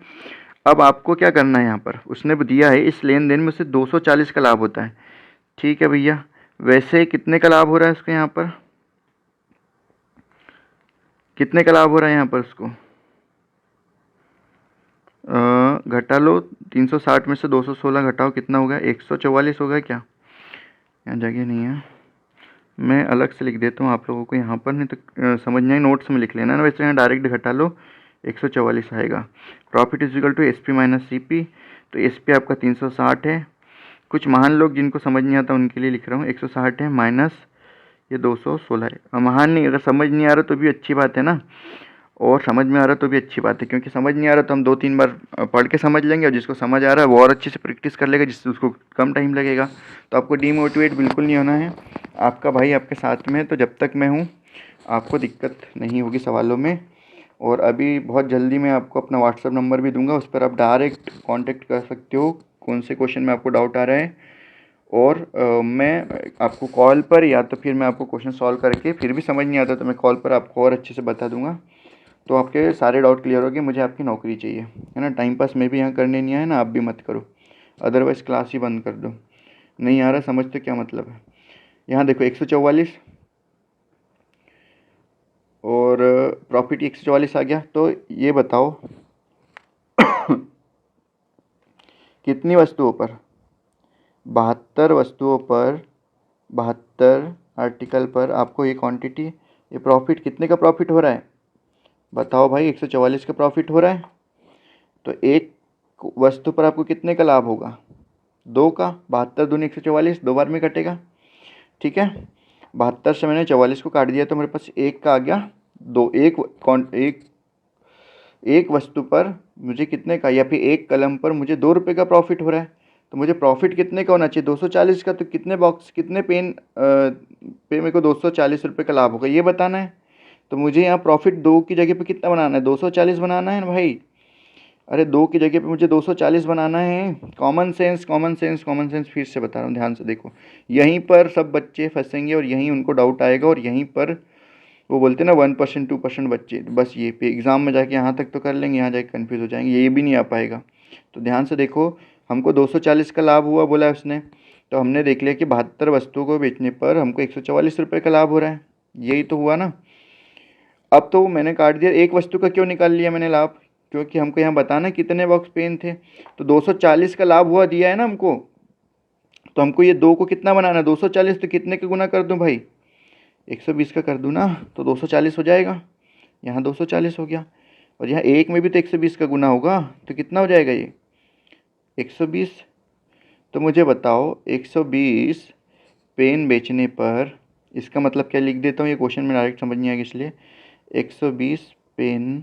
अब आपको क्या करना है, यहाँ पर उसने दिया है इस लेन देन में से 240 का लाभ होता है, ठीक है भैया, वैसे कितने का लाभ हो रहा है उसका, यहाँ पर कितने का लाभ हो रहा है यहाँ पर उसको, घटा लो 360 में से 216 घटाओ कितना होगा 144 होगा क्या, यहाँ जगह नहीं है, मैं अलग से लिख देता हूँ आप लोगों को यहाँ पर, नहीं तो समझ नहीं, नोट्स में लिख लेना ना, वैसे यहाँ डायरेक्ट घटा लो 144 आएगा। Profit is equal to S P minus C P, तो एस पी आपका 360 है, कुछ महान लोग जिनको समझ नहीं आता उनके लिए लिख रहा हूँ 160 है, माइनस ये 216 है। महान नहीं, अगर समझ नहीं आ रहा तो भी अच्छी बात है ना, और समझ में आ रहा तो भी अच्छी बात है, क्योंकि समझ नहीं आ रहा तो हम 2-3 बार पढ़ के समझ लेंगे, और जिसको समझ आ रहा है वो और अच्छे से प्रैक्टिस कर लेगा, जिससे उसको कम टाइम लगेगा। तो आपको डीमोटिवेट बिल्कुल नहीं होना है, आपका भाई आपके साथ में है, तो जब तक मैं हूँ आपको दिक्कत नहीं होगी सवालों में। और अभी बहुत जल्दी मैं आपको अपना व्हाट्सअप नंबर भी दूंगा, उस पर आप डायरेक्ट कांटेक्ट कर सकते हो, कौन से क्वेश्चन में आपको डाउट आ रहा है, और मैं आपको कॉल पर, या तो फिर मैं आपको क्वेश्चन सॉल्व करके, फिर भी समझ नहीं आता तो मैं कॉल पर आपको और अच्छे से बता दूंगा, तो आपके सारे डाउट क्लियर हो गए। मुझे आपकी नौकरी चाहिए है ना, टाइम पास मैं भी यहाँ करने नहीं आया ना, आप भी मत करो, अदरवाइज़ क्लास ही बंद कर दो, नहीं आ रहा समझ तो क्या मतलब है। यहाँ देखो 144 और प्रॉफिट 144 आ गया, तो ये बताओ कितनी वस्तुओं पर, 72 वस्तुओं पर, 72 आर्टिकल पर आपको ये क्वांटिटी, ये प्रॉफिट कितने का प्रॉफिट हो रहा है बताओ भाई, 144 का प्रॉफिट हो रहा है, तो एक वस्तु पर आपको कितने का लाभ होगा, 2 का, 72 दूनी 144, 2 बार में कटेगा, ठीक है, 72 से मैंने 44 को काट दिया तो मेरे पास 1 का आ गया, एक वस्तु पर मुझे कितने का, या फिर एक कलम पर मुझे 2 रुपये का प्रॉफिट हो रहा है, तो मुझे प्रॉफिट कितने का होना चाहिए, 240 का। तो कितने बॉक्स, कितने पेन पे मेरे को 240 रुपये का लाभ होगा, ये बताना है। तो मुझे यहाँ प्रॉफिट 2 की जगह पे कितना बनाना है, 240 बनाना है ना भाई। अरे 2 की जगह पे मुझे 240 बनाना है। Common sense, common sense, common sense फिर से बता रहा हूँ, ध्यान से देखो। यहीं पर सब बच्चे फंसेंगे और यहीं उनको डाउट आएगा, और यहीं पर वो बोलते हैं ना 1% 2% बच्चे, बस ये पे एग्ज़ाम में जाके यहाँ तक तो कर लेंगे, यहाँ जाके कन्फ्यूज़ हो जाएंगे, ये भी नहीं आ पाएगा। तो ध्यान से देखो, हमको 240 का लाभ हुआ बोला है उसने, तो हमने देख लिया कि 72 वस्तुओं को बेचने पर हमको 144 रुपये का लाभ हो रहा है, यही तो हुआ ना। अब तो मैंने काट दिया, एक वस्तु का क्यों निकाल लिया मैंने लाभ, क्योंकि हमको यहाँ बताना कितने बॉक्स पेन थे। तो 240 का लाभ हुआ दिया है ना हमको, तो हमको ये 2 को कितना बनाना है, 240, तो कितने का गुना कर दूँ भाई, 120 का कर दूँ ना, तो 240 हो जाएगा। यहाँ 240 हो गया, और यहाँ एक में भी तो 120 का गुना होगा, तो कितना हो जाएगा ये 120। तो मुझे बताओ 120 पेन बेचने पर, इसका मतलब क्या, लिख देता हूँ, ये क्वेश्चन में डायरेक्ट समझ नहीं आएगा इसलिए। 120 पेन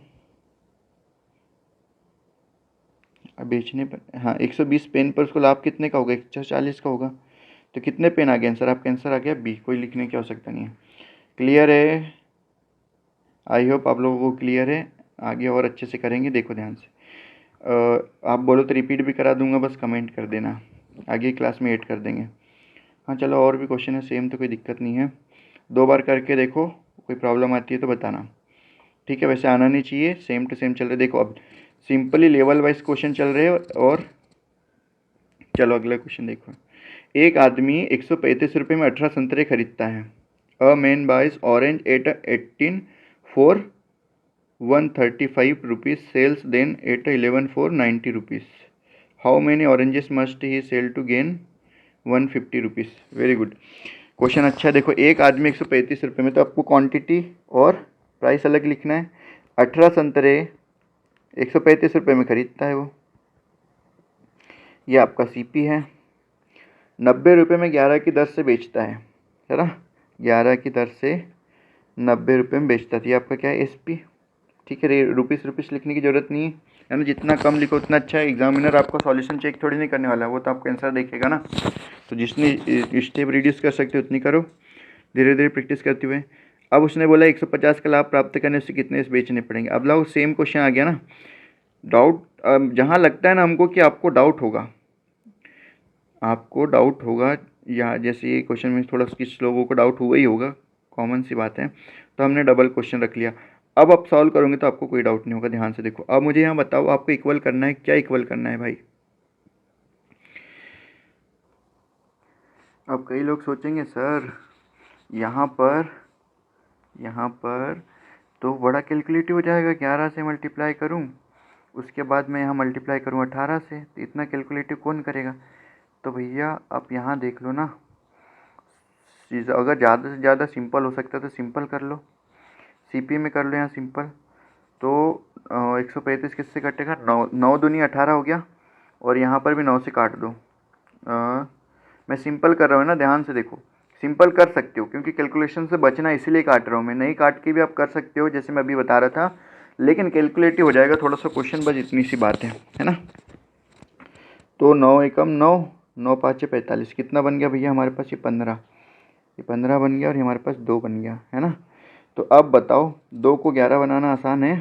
बेचने पर, हाँ 120 पेन पर उसको लाभ कितने का होगा, 140 का होगा। तो कितने पेन आ गया आंसर, आपका आंसर आ गया बी, कोई लिखने की आवश्यकता नहीं है। क्लियर है, आई होप आप लोगों को क्लियर है। आगे और अच्छे से करेंगे, देखो ध्यान से। आप बोलो तो रिपीट भी करा दूंगा, बस कमेंट कर देना, आगे क्लास में ऐड कर देंगे। हाँ चलो, और भी क्वेश्चन है सेम, तो कोई दिक्कत नहीं है, 2 बार करके देखो, कोई प्रॉब्लम आती है तो बताना, ठीक है। वैसे आना नहीं चाहिए, सेम टू सेम चल रहे, देखो अब सिंपली लेवल वाइज क्वेश्चन चल रहे हैं। और चलो अगला क्वेश्चन देखो। एक आदमी 135 रुपये में 18 संतरे खरीदता है। A man buys orange at 18 for 135 rupees, sells then at 11 for 90 rupees. How many oranges must he sell to gain 150 rupees. Very good question, अच्छा है। देखो एक आदमी 135 रुपये में, तो आपको क्वांटिटी और प्राइस अलग लिखना है। 18 संतरे 135 रुपये में खरीदता है वो, ये आपका सीपी है। 90 रुपये में 11 की दर से बेचता है ना, 11 की दर से 90 रुपये में बेचता है, ये आपका क्या है, एसपी। ठीक है, रुपीस लिखने की ज़रूरत नहीं है ना, जितना कम लिखो उतना अच्छा है। एग्जामिनर आपको सॉल्यूशन चेक थोड़ी नहीं करने वाला है, वो तो आपका आंसर देखेगा ना। तो जितनी स्टेप रिड्यूस कर सकते हो उतनी करो, धीरे धीरे प्रैक्टिस करते हुए। अब उसने बोला 150 का लाभ प्राप्त करने से कितने बेचने पड़ेंगे। अब लाओ सेम क्वेश्चन आ गया ना, डाउट जहाँ लगता है ना हमको कि आपको डाउट होगा, या जैसे ये क्वेश्चन में थोड़ा किस लोगों को डाउट हुआ ही होगा, कॉमन सी बात है, तो हमने डबल क्वेश्चन रख लिया। अब आप सॉल्व करोगे तो आपको कोई डाउट नहीं होगा। ध्यान से देखो, अब मुझे यहाँ बताओ आपको इक्वल करना है, क्या इक्वल करना है भाई। अब कई लोग सोचेंगे सर यहाँ पर तो बड़ा कैलकुलेटिव हो जाएगा, 11 से मल्टीप्लाई करूँ, उसके बाद मैं यहाँ मल्टीप्लाई करूँ 18 से, तो इतना कैलकुलेटिव कौन करेगा। तो भैया आप यहाँ देख लो ना, चीज़ अगर ज़्यादा से ज़्यादा सिंपल हो सकता है तो सिंपल कर लो, सीपी में कर लो यहाँ सिंपल। तो 135 किससे कटेगा, 9 दूनी 18 हो गया, और यहाँ पर भी 9 से काट दो। मैं सिंपल कर रहा हूँ ना, ध्यान से देखो, सिंपल कर सकते हो क्योंकि कैलकुलेशन से बचना इसीलिए काट रहा हूँ मैं, नहीं काट के भी आप कर सकते हो जैसे मैं अभी बता रहा था, लेकिन कैलकुलेटिव हो जाएगा थोड़ा सा क्वेश्चन, बस इतनी सी बात है ना। तो 9 एकम 9, 9 पाँच 45, कितना बन गया भैया हमारे पास, ये 15, ये 15 बन गया, और ये हमारे पास 2 बन गया, है ना। तो अब बताओ 2 को 11 बनाना आसान है,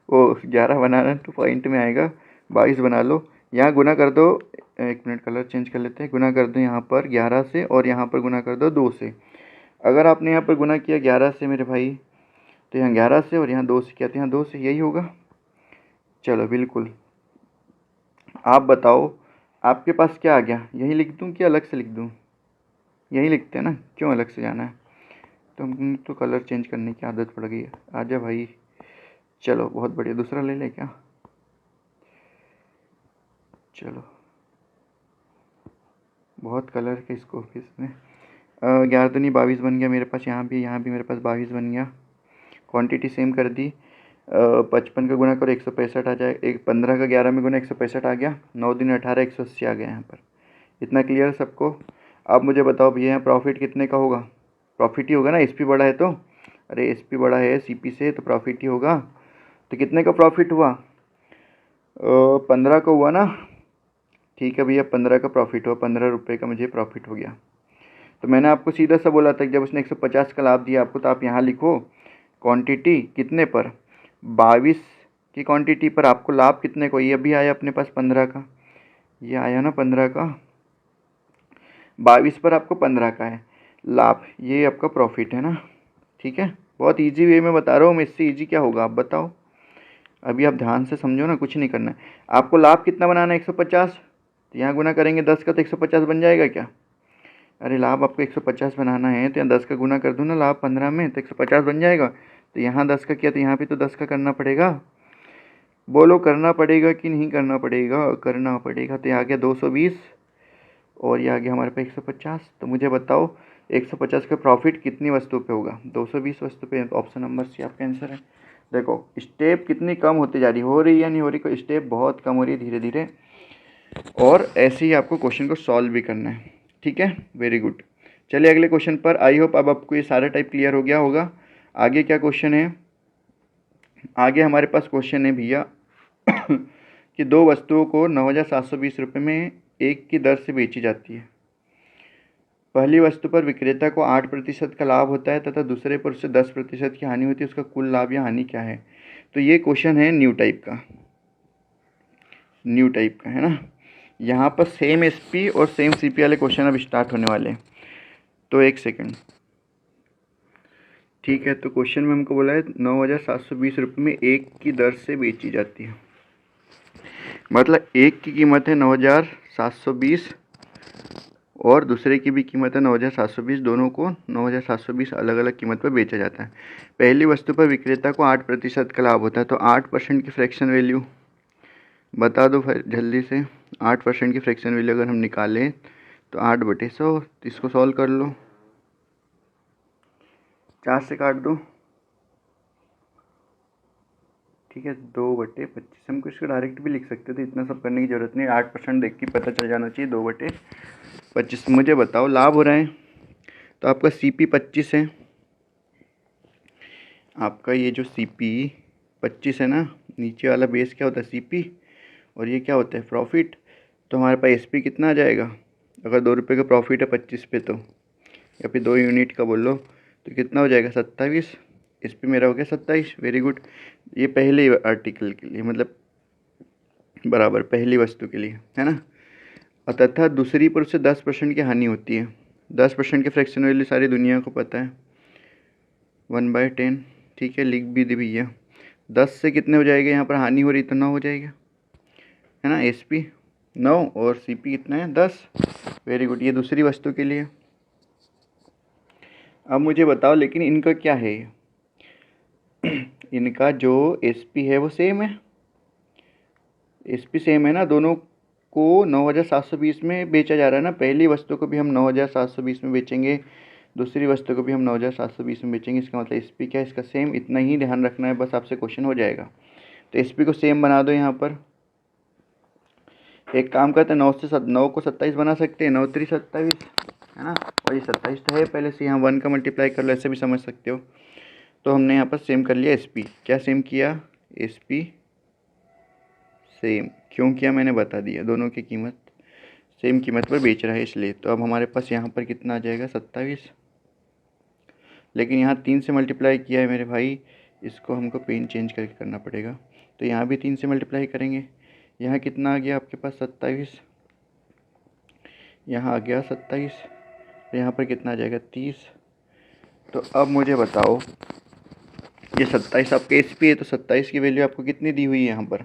वो 11 बनाना तो पॉइंट में आएगा, 22 बना लो, यहाँ गुना कर दो, एक मिनट कलर चेंज कर लेते हैं, गुना कर दो यहाँ पर 11 से, और यहाँ पर गुना कर दो 2 से। अगर आपने यहाँ पर गुना किया 11 से मेरे भाई, तो यहाँ 11 से, और यहाँ 2 से किया तो यहाँ 2 से, यही होगा। चलो बिल्कुल, आप बताओ आपके पास क्या आ गया, यही लिख दूँ कि अलग से लिख दूँ, यही लिखते हैं ना, क्यों अलग से जाना है। तो हम तो कलर चेंज करने की आदत पड़ गई है, आजा भाई। चलो बहुत बढ़िया, दूसरा ले लें क्या, चलो बहुत कलर के स्कोप इसमें। 11 दूनी 22 बन गया मेरे पास, यहाँ भी मेरे पास 22 बन गया, क्वांटिटी सेम कर दी। 55 का गुना करो 165 आ जाए, एक 15 का 11 में गुना 165 आ गया, 9 दूनी 18 180 आ गया यहाँ पर। इतना क्लियर सबको। अब मुझे बताओ भैया यहाँ प्रॉफिट कितने का होगा, प्रॉफिट ही होगा ना, एसपी बड़ा है तो, अरे एसपी बड़ा है सीपी से तो प्रॉफिट ही होगा। तो कितने का प्रॉफिट हुआ, 15 का हुआ ना, ठीक है भैया, 15 का प्रॉफिट हुआ, 15 रुपये का मुझे प्रॉफिट हो गया। तो मैंने आपको सीधा सा बोला था कि जब उसने 150 का लाभ दिया आपको, तो आप यहाँ लिखो क्वांटिटी कितने पर, 22 की क्वांटिटी पर आपको लाभ कितने को, ये अभी आया अपने पास 15 का, ये आया ना 15 का, 22 पर आपको 15 का है लाभ, ये आपका प्रॉफिट है ना। ठीक है, बहुत इजी वे में बता रहा हूँ मैं, इससे इजी क्या होगा आप बताओ। अभी आप ध्यान से समझो ना, कुछ नहीं करना है आपको। लाभ कितना बनाना है, 150, तो यहाँ गुना करेंगे 10 का, तो 150 बन जाएगा क्या। अरे लाभ आपको 150 बनाना है तो यहाँ 10 का गुना कर दूँ ना लाभ 15 में, तो 150 बन जाएगा। तो यहाँ 10 का किया तो यहाँ भी तो 10 का करना पड़ेगा। बोलो करना पड़ेगा कि नहीं करना पड़ेगा, करना पड़ेगा। तो यहाँ आ गया 220 और ये आ गया हमारे पे 150। तो मुझे बताओ 150 का प्रॉफिट कितनी वस्तु पे होगा, 220 वस्तु पे। तो ऑप्शन नंबर सी आपका आंसर है। देखो स्टेप कितनी कम होती जा रही, हो रही या नहीं हो रही, कोई स्टेप बहुत कम हो रही है धीरे धीरे। और ऐसे ही आपको क्वेश्चन को सॉल्व भी करना है। ठीक है, वेरी गुड। चलिए अगले क्वेश्चन पर। आई होप अब आपको ये सारा टाइप क्लियर हो गया होगा। आगे क्या क्वेश्चन है, आगे हमारे पास क्वेश्चन है भैया कि दो वस्तुओं को 9,720 रुपये में एक की दर से बेची जाती है। पहली वस्तु पर विक्रेता को 8% का लाभ होता है तथा दूसरे पर उससे 10% की हानि होती है, उसका कुल लाभ या हानि क्या है। तो ये क्वेश्चन है न्यू टाइप का, न्यू टाइप का है ना। यहाँ पर सेम एसपी और सेम सीपी वाले क्वेश्चन अब स्टार्ट होने वाले हैं। तो एक सेकंड, ठीक है। तो क्वेश्चन में हमको बोला है 9,720 रुपये में एक की दर से बेची जाती है, मतलब एक की कीमत है 9,720 और दूसरे की भी कीमत है 9,720, दोनों को 9,720 अलग अलग कीमत पर बेचा जाता है। पहली वस्तु पर विक्रेता को 8% का लाभ होता है। तो 8% की फ्रैक्शन वैल्यू बता दो फिर जल्दी से। 8% की फ्रैक्शन वैल्यू अगर हम निकालें तो 8/100, इसको सॉल्व कर लो, 4 से काट दो, ठीक है, 2/25। हम कुछ डायरेक्ट भी लिख सकते थे, इतना सब करने की ज़रूरत नहीं, 8% देख के पता चल जाना चाहिए, 2/25। मुझे बताओ लाभ हो रहा है, तो आपका CP 25 है, आपका ये जो CP 25 है ना, नीचे वाला बेस क्या होता है CP, और ये क्या होता है प्रॉफिट। तो हमारे पास SP कितना आ जाएगा, अगर 2 रुपये का प्रॉफिट है 25 पे, तो या फिर 2 यूनिट का बोल लो, तो कितना हो जाएगा 27। SP मेरा हो गया 27, वेरी गुड। ये पहले आर्टिकल के लिए, मतलब बराबर पहली वस्तु के लिए है ना। और तथा दूसरी पर उससे 10% की हानि होती है। 10% की फ्रैक्शन वैल्यू सारी दुनिया को पता है, 1/10। ठीक है, लिख भी दी भैया। 10 से कितने हो जाएगा, यहाँ पर हानि हो रही तो 9 हो जाएगा, है ना। SP 9 और CP कितना है 10, वेरी गुड। ये दूसरी वस्तु के लिए। अब मुझे बताओ लेकिन इनका क्या है, इनका जो SP है वो सेम है, SP सेम है ना, दोनों को 9,720 में बेचा जा रहा है ना। पहली वस्तु को भी हम 9,720 में बेचेंगे, दूसरी वस्तु को भी हम 9,720 में बेचेंगे। इसका मतलब SP क्या है, इसका सेम, इतना ही ध्यान रखना है बस, आपसे क्वेश्चन हो जाएगा। तो SP को सेम बना दो यहाँ पर। एक काम करते हैं, 9 को 27 बना सकते हैं, 9 3 27 है ना, और ये 27 तो है पहले से, यहाँ 1 का मल्टीप्लाई कर लो, ऐसे भी समझ सकते हो। तो हमने यहाँ पर सेम कर लिया SP। क्या सेम किया, SP सेम क्यों किया मैंने बता दिया, दोनों की कीमत सेम कीमत पर बेच रहा है इसलिए। तो अब हमारे पास यहाँ पर कितना आ जाएगा 27, लेकिन यहाँ 3 से मल्टीप्लाई किया है मेरे भाई, इसको हमको पेन चेंज करके करना पड़ेगा। तो यहाँ भी 3 से मल्टीप्लाई करेंगे, यहाँ कितना आ गया आपके पास 27, यहाँ आ गया 27, तो यहाँ पर कितना आ जाएगा 30। तो अब मुझे बताओ ये 27 आपके SP है, तो 27 की वैल्यू आपको कितनी दी हुई है यहाँ पर,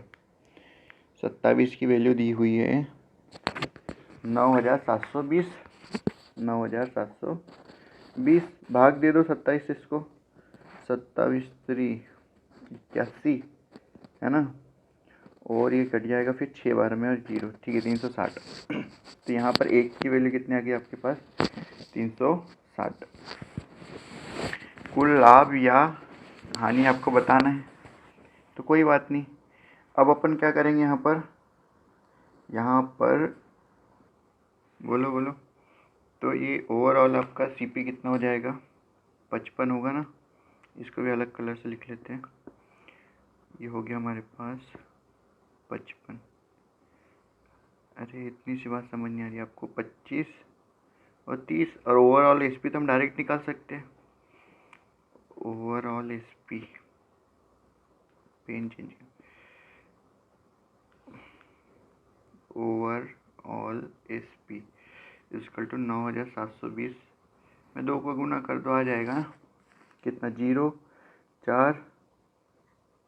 27 की वैल्यू दी हुई है 9,720, 9,720 भाग दे दो 27 से इसको, 27 3 81 है ना, और ये कट जाएगा फिर 6 बार में और 0, ठीक है 360। तो यहाँ पर एक की वैल्यू कितनी आ गई आपके पास 360। कुल लाभ या हानि आपको बताना है, तो कोई बात नहीं। अब अपन क्या करेंगे यहाँ पर बोलो बोलो, तो ये ओवरऑल आपका CP कितना हो जाएगा 55 होगा ना। इसको भी अलग कलर से लिख लेते हैं, ये हो गया हमारे पास 55, अरे इतनी सी बात समझ नहीं आ रही आपको। 25 और 30 और ओवरऑल एसपी तो हम डायरेक्ट निकाल सकते हैं। ओवरऑल एसपी पेन change, overall SP equal to 9720 में 2 को गुना कर दो, आ जाएगा ना कितना, 0 4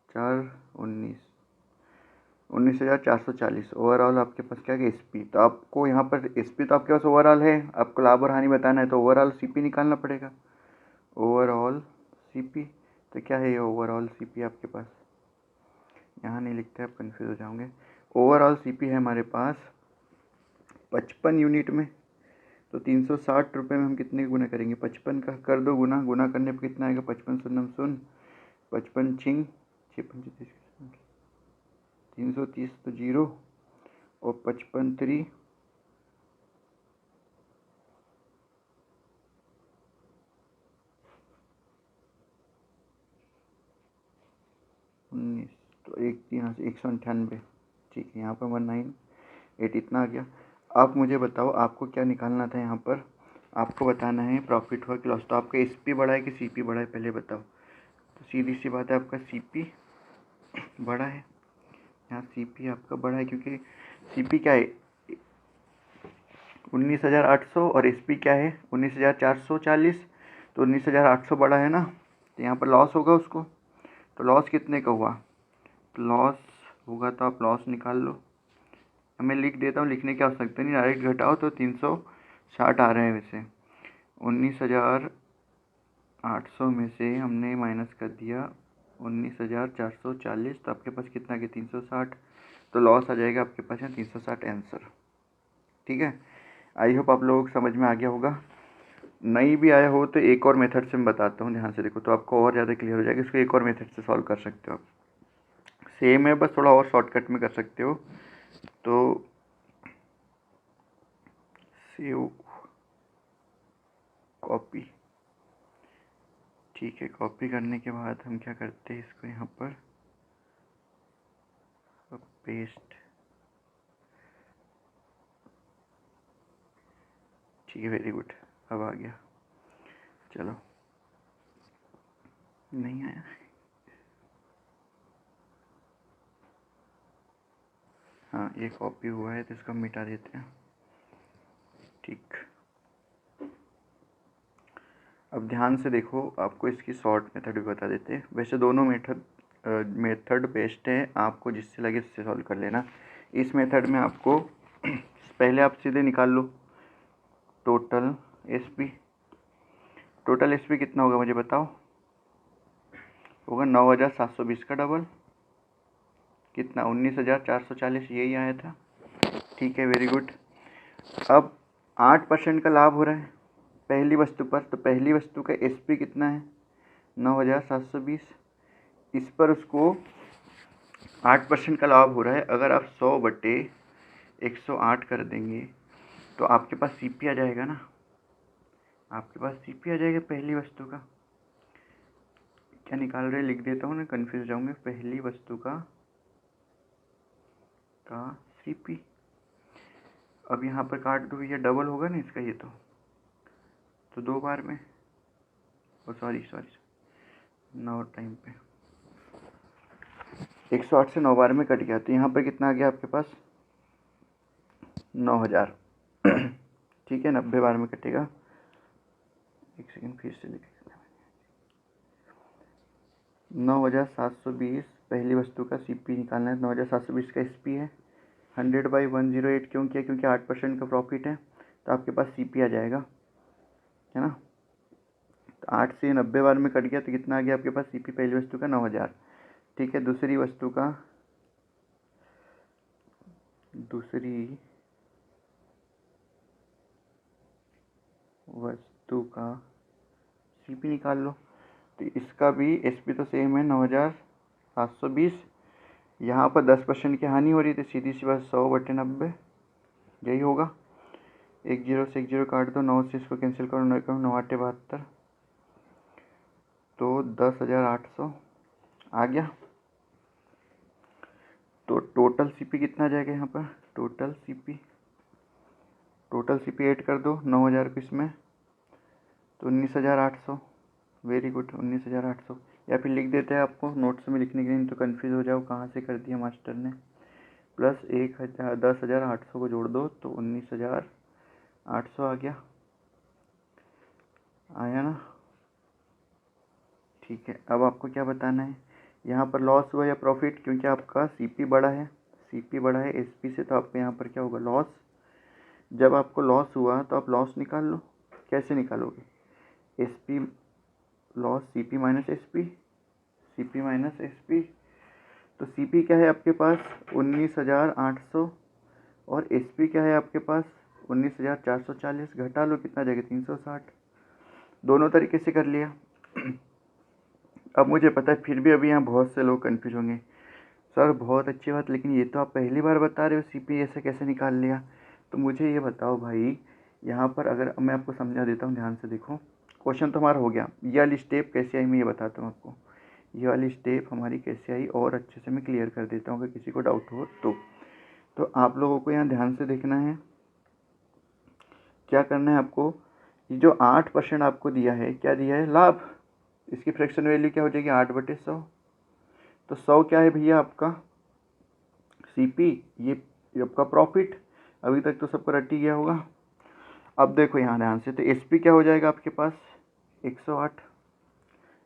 4 19,440। ओवरऑल आपके पास क्या है, एसपी। तो आपको यहाँ पर एसपी तो आपके पास ओवरऑल है, आपको लाभ और हानि बताना है तो ओवरऑल सीपी निकालना पड़ेगा। ओवरऑल सीपी तो क्या है ये ओवरऑल सीपी आपके पास, यहाँ नहीं लिखते आप कन्फ्यूज हो जाओगे। ओवरऑल सीपी है हमारे पास 55 यूनिट में, तो 360 रुपये में हम कितने गुना करेंगे, 55 का कर दो गुना, गुना करने पर कितना आएगा, 55 शून्य शून्य 55 छिंग 330 तो 0 और 55 3 19 तो 198। ठीक है, यहाँ पर 198 इतना आ गया। आप मुझे बताओ आपको क्या निकालना था यहाँ पर, आपको बताना है प्रॉफिट हुआ कि लॉस। तो आपका एसपी बढ़ा है कि सीपी बढ़ा है पहले बताओ। तो सीधी सी बात है आपका सीपी बढ़ा है, यहाँ सीपी आपका बढ़ा है क्योंकि सीपी क्या है 19,800 और एसपी क्या है 19,440, तो 19,800 बढ़ा है ना, तो यहाँ पर लॉस होगा उसको। तो लॉस कितने का हुआ, लॉस होगा तो आप लॉस निकाल लो। मैं लिख देता हूँ, लिखने की आवश्यकता नहीं, डायरेक्ट घटाओ तो 360 आ रहे हैं। वैसे 19,800 में से हमने माइनस कर दिया 19,440, तो आपके पास कितना गया 360, तो लॉस आ जाएगा आपके पास यहाँ 360 आंसर। ठीक है, आई होप आप लोग समझ में आ गया होगा। नहीं भी आया हो तो एक और मेथड से मैं बताता हूँ, ध्यान से देखो तो आपको और ज़्यादा क्लियर हो जाएगा। इसको एक और मेथड से सॉल्व कर सकते हो आप, सेम है बस थोड़ा और शॉर्टकट में कर सकते हो। तो सेव कॉपी, ठीक है, कॉपी करने के बाद हम क्या करते हैं, इसको यहाँ पर पेस्ट। ठीक है, वेरी गुड, अब आ गया। चलो, नहीं आया, हाँ ये कॉपी हुआ है तो इसको हम मिटा देते हैं। ठीक, अब ध्यान से देखो, आपको इसकी शॉर्ट मेथड भी बता देते हैं। वैसे दोनों मेथड बेस्ट है, आपको जिससे लगे उससे सॉल्व कर लेना। इस मेथड में आपको पहले आप सीधे निकाल लो टोटल एसपी। टोटल एसपी कितना होगा मुझे बताओ, होगा 9,720 का डबल कितना 19,440, यही आया था। ठीक है, वेरी गुड। अब 8% का लाभ हो रहा है पहली वस्तु पर, तो पहली वस्तु का एसपी कितना है 9,720, इस पर उसको 8% का लाभ हो रहा है। अगर आप 100/108 कर देंगे तो आपके पास सीपी आ जाएगा ना, आपके पास सीपी आ जाएगा पहली वस्तु का। क्या निकाल रहे लिख देता हूँ ना, कन्फ्यूज जाऊँगे। पहली वस्तु का सीपी, अब यहाँ पर काट दो, ये डबल होगा ना इसका, ये तो 2 बार में, ओ सॉरी 9 टाइम पे 108 से 9 बार में कट गया, तो यहाँ पर कितना आ गया आपके पास 9,000। ठीक है, 90 बार में कटेगा, एक सेकेंड फिर से लिख, 9,720 पहली वस्तु का सीपी निकालना है, 9,720 का एसपी है। 100/108 क्यों किया, क्योंकि 8% का प्रॉफिट है, तो आपके पास सीपी आ जाएगा, है ना। तो 8 से 90 बार में कट गया तो कितना आ गया आपके पास सीपी पहली वस्तु का 9,000। ठीक है, दूसरी वस्तु का सीपी निकाल लो। तो इसका भी एसपी तो सेम है 9,720, यहाँ पर 10% की हानि हो रही थी, सीधी सी बात 100/90 यही होगा। 1 0 से 1 0 काट दो, 9 से इसको कैंसिल करो, 9 करो 9 8 72, तो 10,800 आ गया। तो टोटल सीपी कितना आ जाएगा यहाँ पर टोटल सीपी ऐड कर दो 9,000 को इसमें, तो 19,800। Very good, 19,800। या फिर लिख देते हैं, आपको नोट्स में लिखने के लिए नहीं तो कन्फ्यूज़ हो जाओ कहाँ से कर दिया मास्टर ने। प्लस 10,800 को जोड़ दो तो 19,800 आ गया, आया ना। ठीक है, अब आपको क्या बताना है, यहाँ पर लॉस हुआ या प्रॉफिट, क्योंकि आपका सीपी बड़ा है एसपी से, तो आपको यहाँ पर क्या होगा, लॉस। जब आपको लॉस हुआ तो आप लॉस निकाल लो। कैसे निकालोगे, SP loss CP minus SP. तो सीपी क्या है आपके पास 19,800 और एसपी क्या है आपके पास 19,440। घटा लो, कितना जाएगा 360। दोनों तरीके से कर लिया। अब मुझे पता है फिर भी अभी यहाँ बहुत से लोग कन्फ्यूज होंगे, सर बहुत अच्छी बात, लेकिन ये तो आप पहली बार बता रहे हो सीपी ऐसे कैसे निकाल लिया। तो मुझे ये बताओ भाई, यहाँ पर अगर मैं आपको समझा देता हूँ, ध्यान से देखो। क्वेश्चन तो हमारा हो गया, ये वाली स्टेप कैसे आई मैं ये बताता हूँ आपको। ये वाली स्टेप हमारी कैसे आई और अच्छे से मैं क्लियर कर देता हूँ अगर किसी को डाउट हो तो आप लोगों को यहाँ ध्यान से देखना है। क्या करना है आपको, ये जो 8% आपको दिया है, क्या दिया है, लाभ। इसकी फ्रैक्शन वैल्यू क्या हो जाएगी 8/100। तो 100 क्या है भैया आपका सीपी, ये आपका प्रॉफिट। अभी तक तो सबको रट ही गया होगा। अब देखो यहाँ ध्यान से, तो एसपी क्या हो जाएगा आपके पास 108।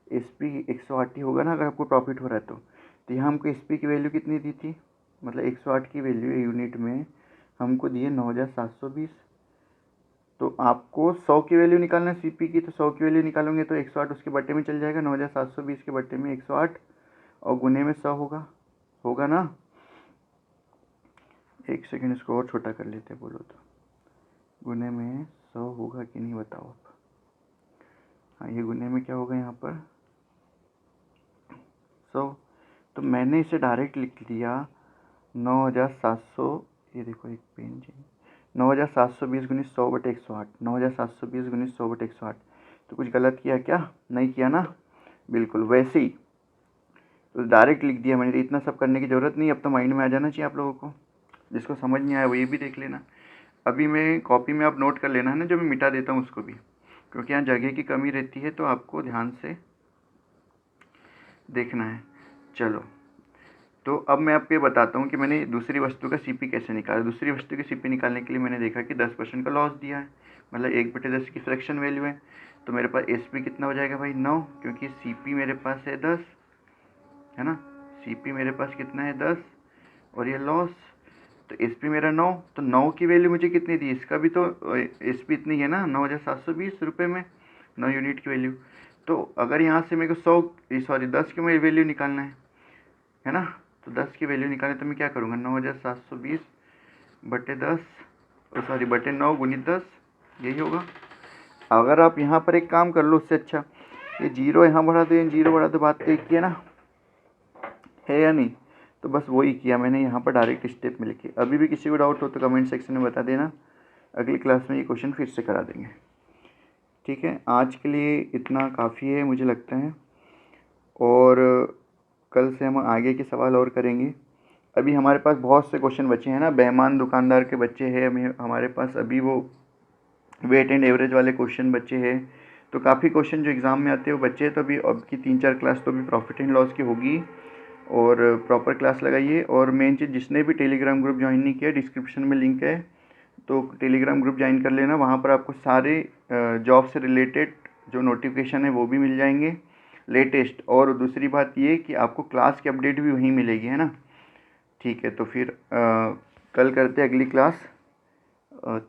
एसपी 108 ही होगा ना अगर आपको प्रॉफिट हो रहा है तो यहाँ हमको एसपी की वैल्यू कितनी दी थी, मतलब 108 की वैल्यू यूनिट में हमको दिए 9,720। तो आपको 100 की वैल्यू निकालना है सीपी की, तो 100 की वैल्यू निकालोगे तो 108 उसके बट्टे में चल जाएगा, 9,720 के बट्टे में 108 और गुने में 100 होगा ना। एक सेकंड, इसको और छोटा कर लेते हैं, बोलो तो गुने में 100 होगा कि नहीं बताओ आप। हाँ, ये गुने में क्या होगा यहाँ पर 100। तो मैंने इसे डायरेक्ट लिख लिया 9,700, ये देखो एक पेन चाहिए, 9,720 गुनी 100/108, 9,720 गुनी 100/108। तो कुछ गलत किया क्या, नहीं किया ना, बिल्कुल वैसे ही। तो डायरेक्ट लिख दिया मैंने, इतना सब करने की ज़रूरत नहीं। अब तो माइंड में आ जाना चाहिए आप लोगों को। जिसको समझ नहीं आया वो ये भी देख लेना। अभी मैं कॉपी में आप नोट कर लेना है ना, जो मैं मिटा देता हूँ उसको भी, क्योंकि यहाँ जगह की कमी रहती है, तो आपको ध्यान से देखना है। चलो, तो अब मैं आपको ये बताता हूँ कि मैंने दूसरी वस्तु का सीपी कैसे निकाला। दूसरी वस्तु की सीपी निकालने के लिए मैंने देखा कि 10% का लॉस दिया है, मतलब 1/10 की फ्रैक्शन वैल्यू है। तो मेरे पास एसपी कितना हो जाएगा भाई 9, क्योंकि सीपी मेरे पास है 10, है ना। सीपी मेरे पास कितना है 10 और ये लॉस, तो एसपी मेरा 9। तो 9 की वैल्यू मुझे कितनी दी, इसका भी तो एसपी इतनी है ना 9,720 रुपये में, 9 यूनिट की वैल्यू। तो अगर यहाँ से मेरे को 10 की मेरी वैल्यू निकालना है ना, तो 10 की वैल्यू निकालने तो मैं क्या करूँगा 9,720 बटे 10 बटे 9 गुनी 10, यही होगा। अगर आप यहाँ पर एक काम कर लो, उससे अच्छा ये जीरो यहाँ बढ़ा दो, ये जीरो बढ़ा दो, बात तो एक ही है ना, है या नहीं। तो बस वही किया मैंने यहाँ पर डायरेक्ट स्टेप में लिखे। अभी भी किसी को डाउट हो तो कमेंट सेक्शन में बता देना, अगली क्लास में ये क्वेश्चन फिर से करा देंगे। ठीक है, आज के लिए इतना काफ़ी है मुझे लगता है, और कल से हम आगे के सवाल और करेंगे। अभी हमारे पास बहुत से क्वेश्चन बचे हैं ना, बेईमान दुकानदार के बच्चे हैं हमारे पास, अभी वो वेट एंड एवरेज वाले क्वेश्चन बचे हैं। तो काफ़ी क्वेश्चन जो एग्ज़ाम में आते हैं वो बच्चे हैं। तो अभी अब की 3-4 क्लास तो अभी प्रॉफिट एंड लॉस की होगी, और प्रॉपर क्लास लगाइए। और मेन चीज़, जिसने भी टेलीग्राम ग्रुप ज्वाइन नहीं किया, डिस्क्रिप्शन में लिंक है, तो टेलीग्राम ग्रुप ज्वाइन कर लेना। वहाँ पर आपको सारे जॉब से रिलेटेड जो नोटिफिकेशन है वो भी मिल जाएंगे लेटेस्ट। और दूसरी बात ये कि आपको क्लास की अपडेट भी वहीं मिलेगी, है ना। ठीक है, तो फिर कल करते हैं अगली class.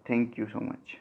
Thank you so much.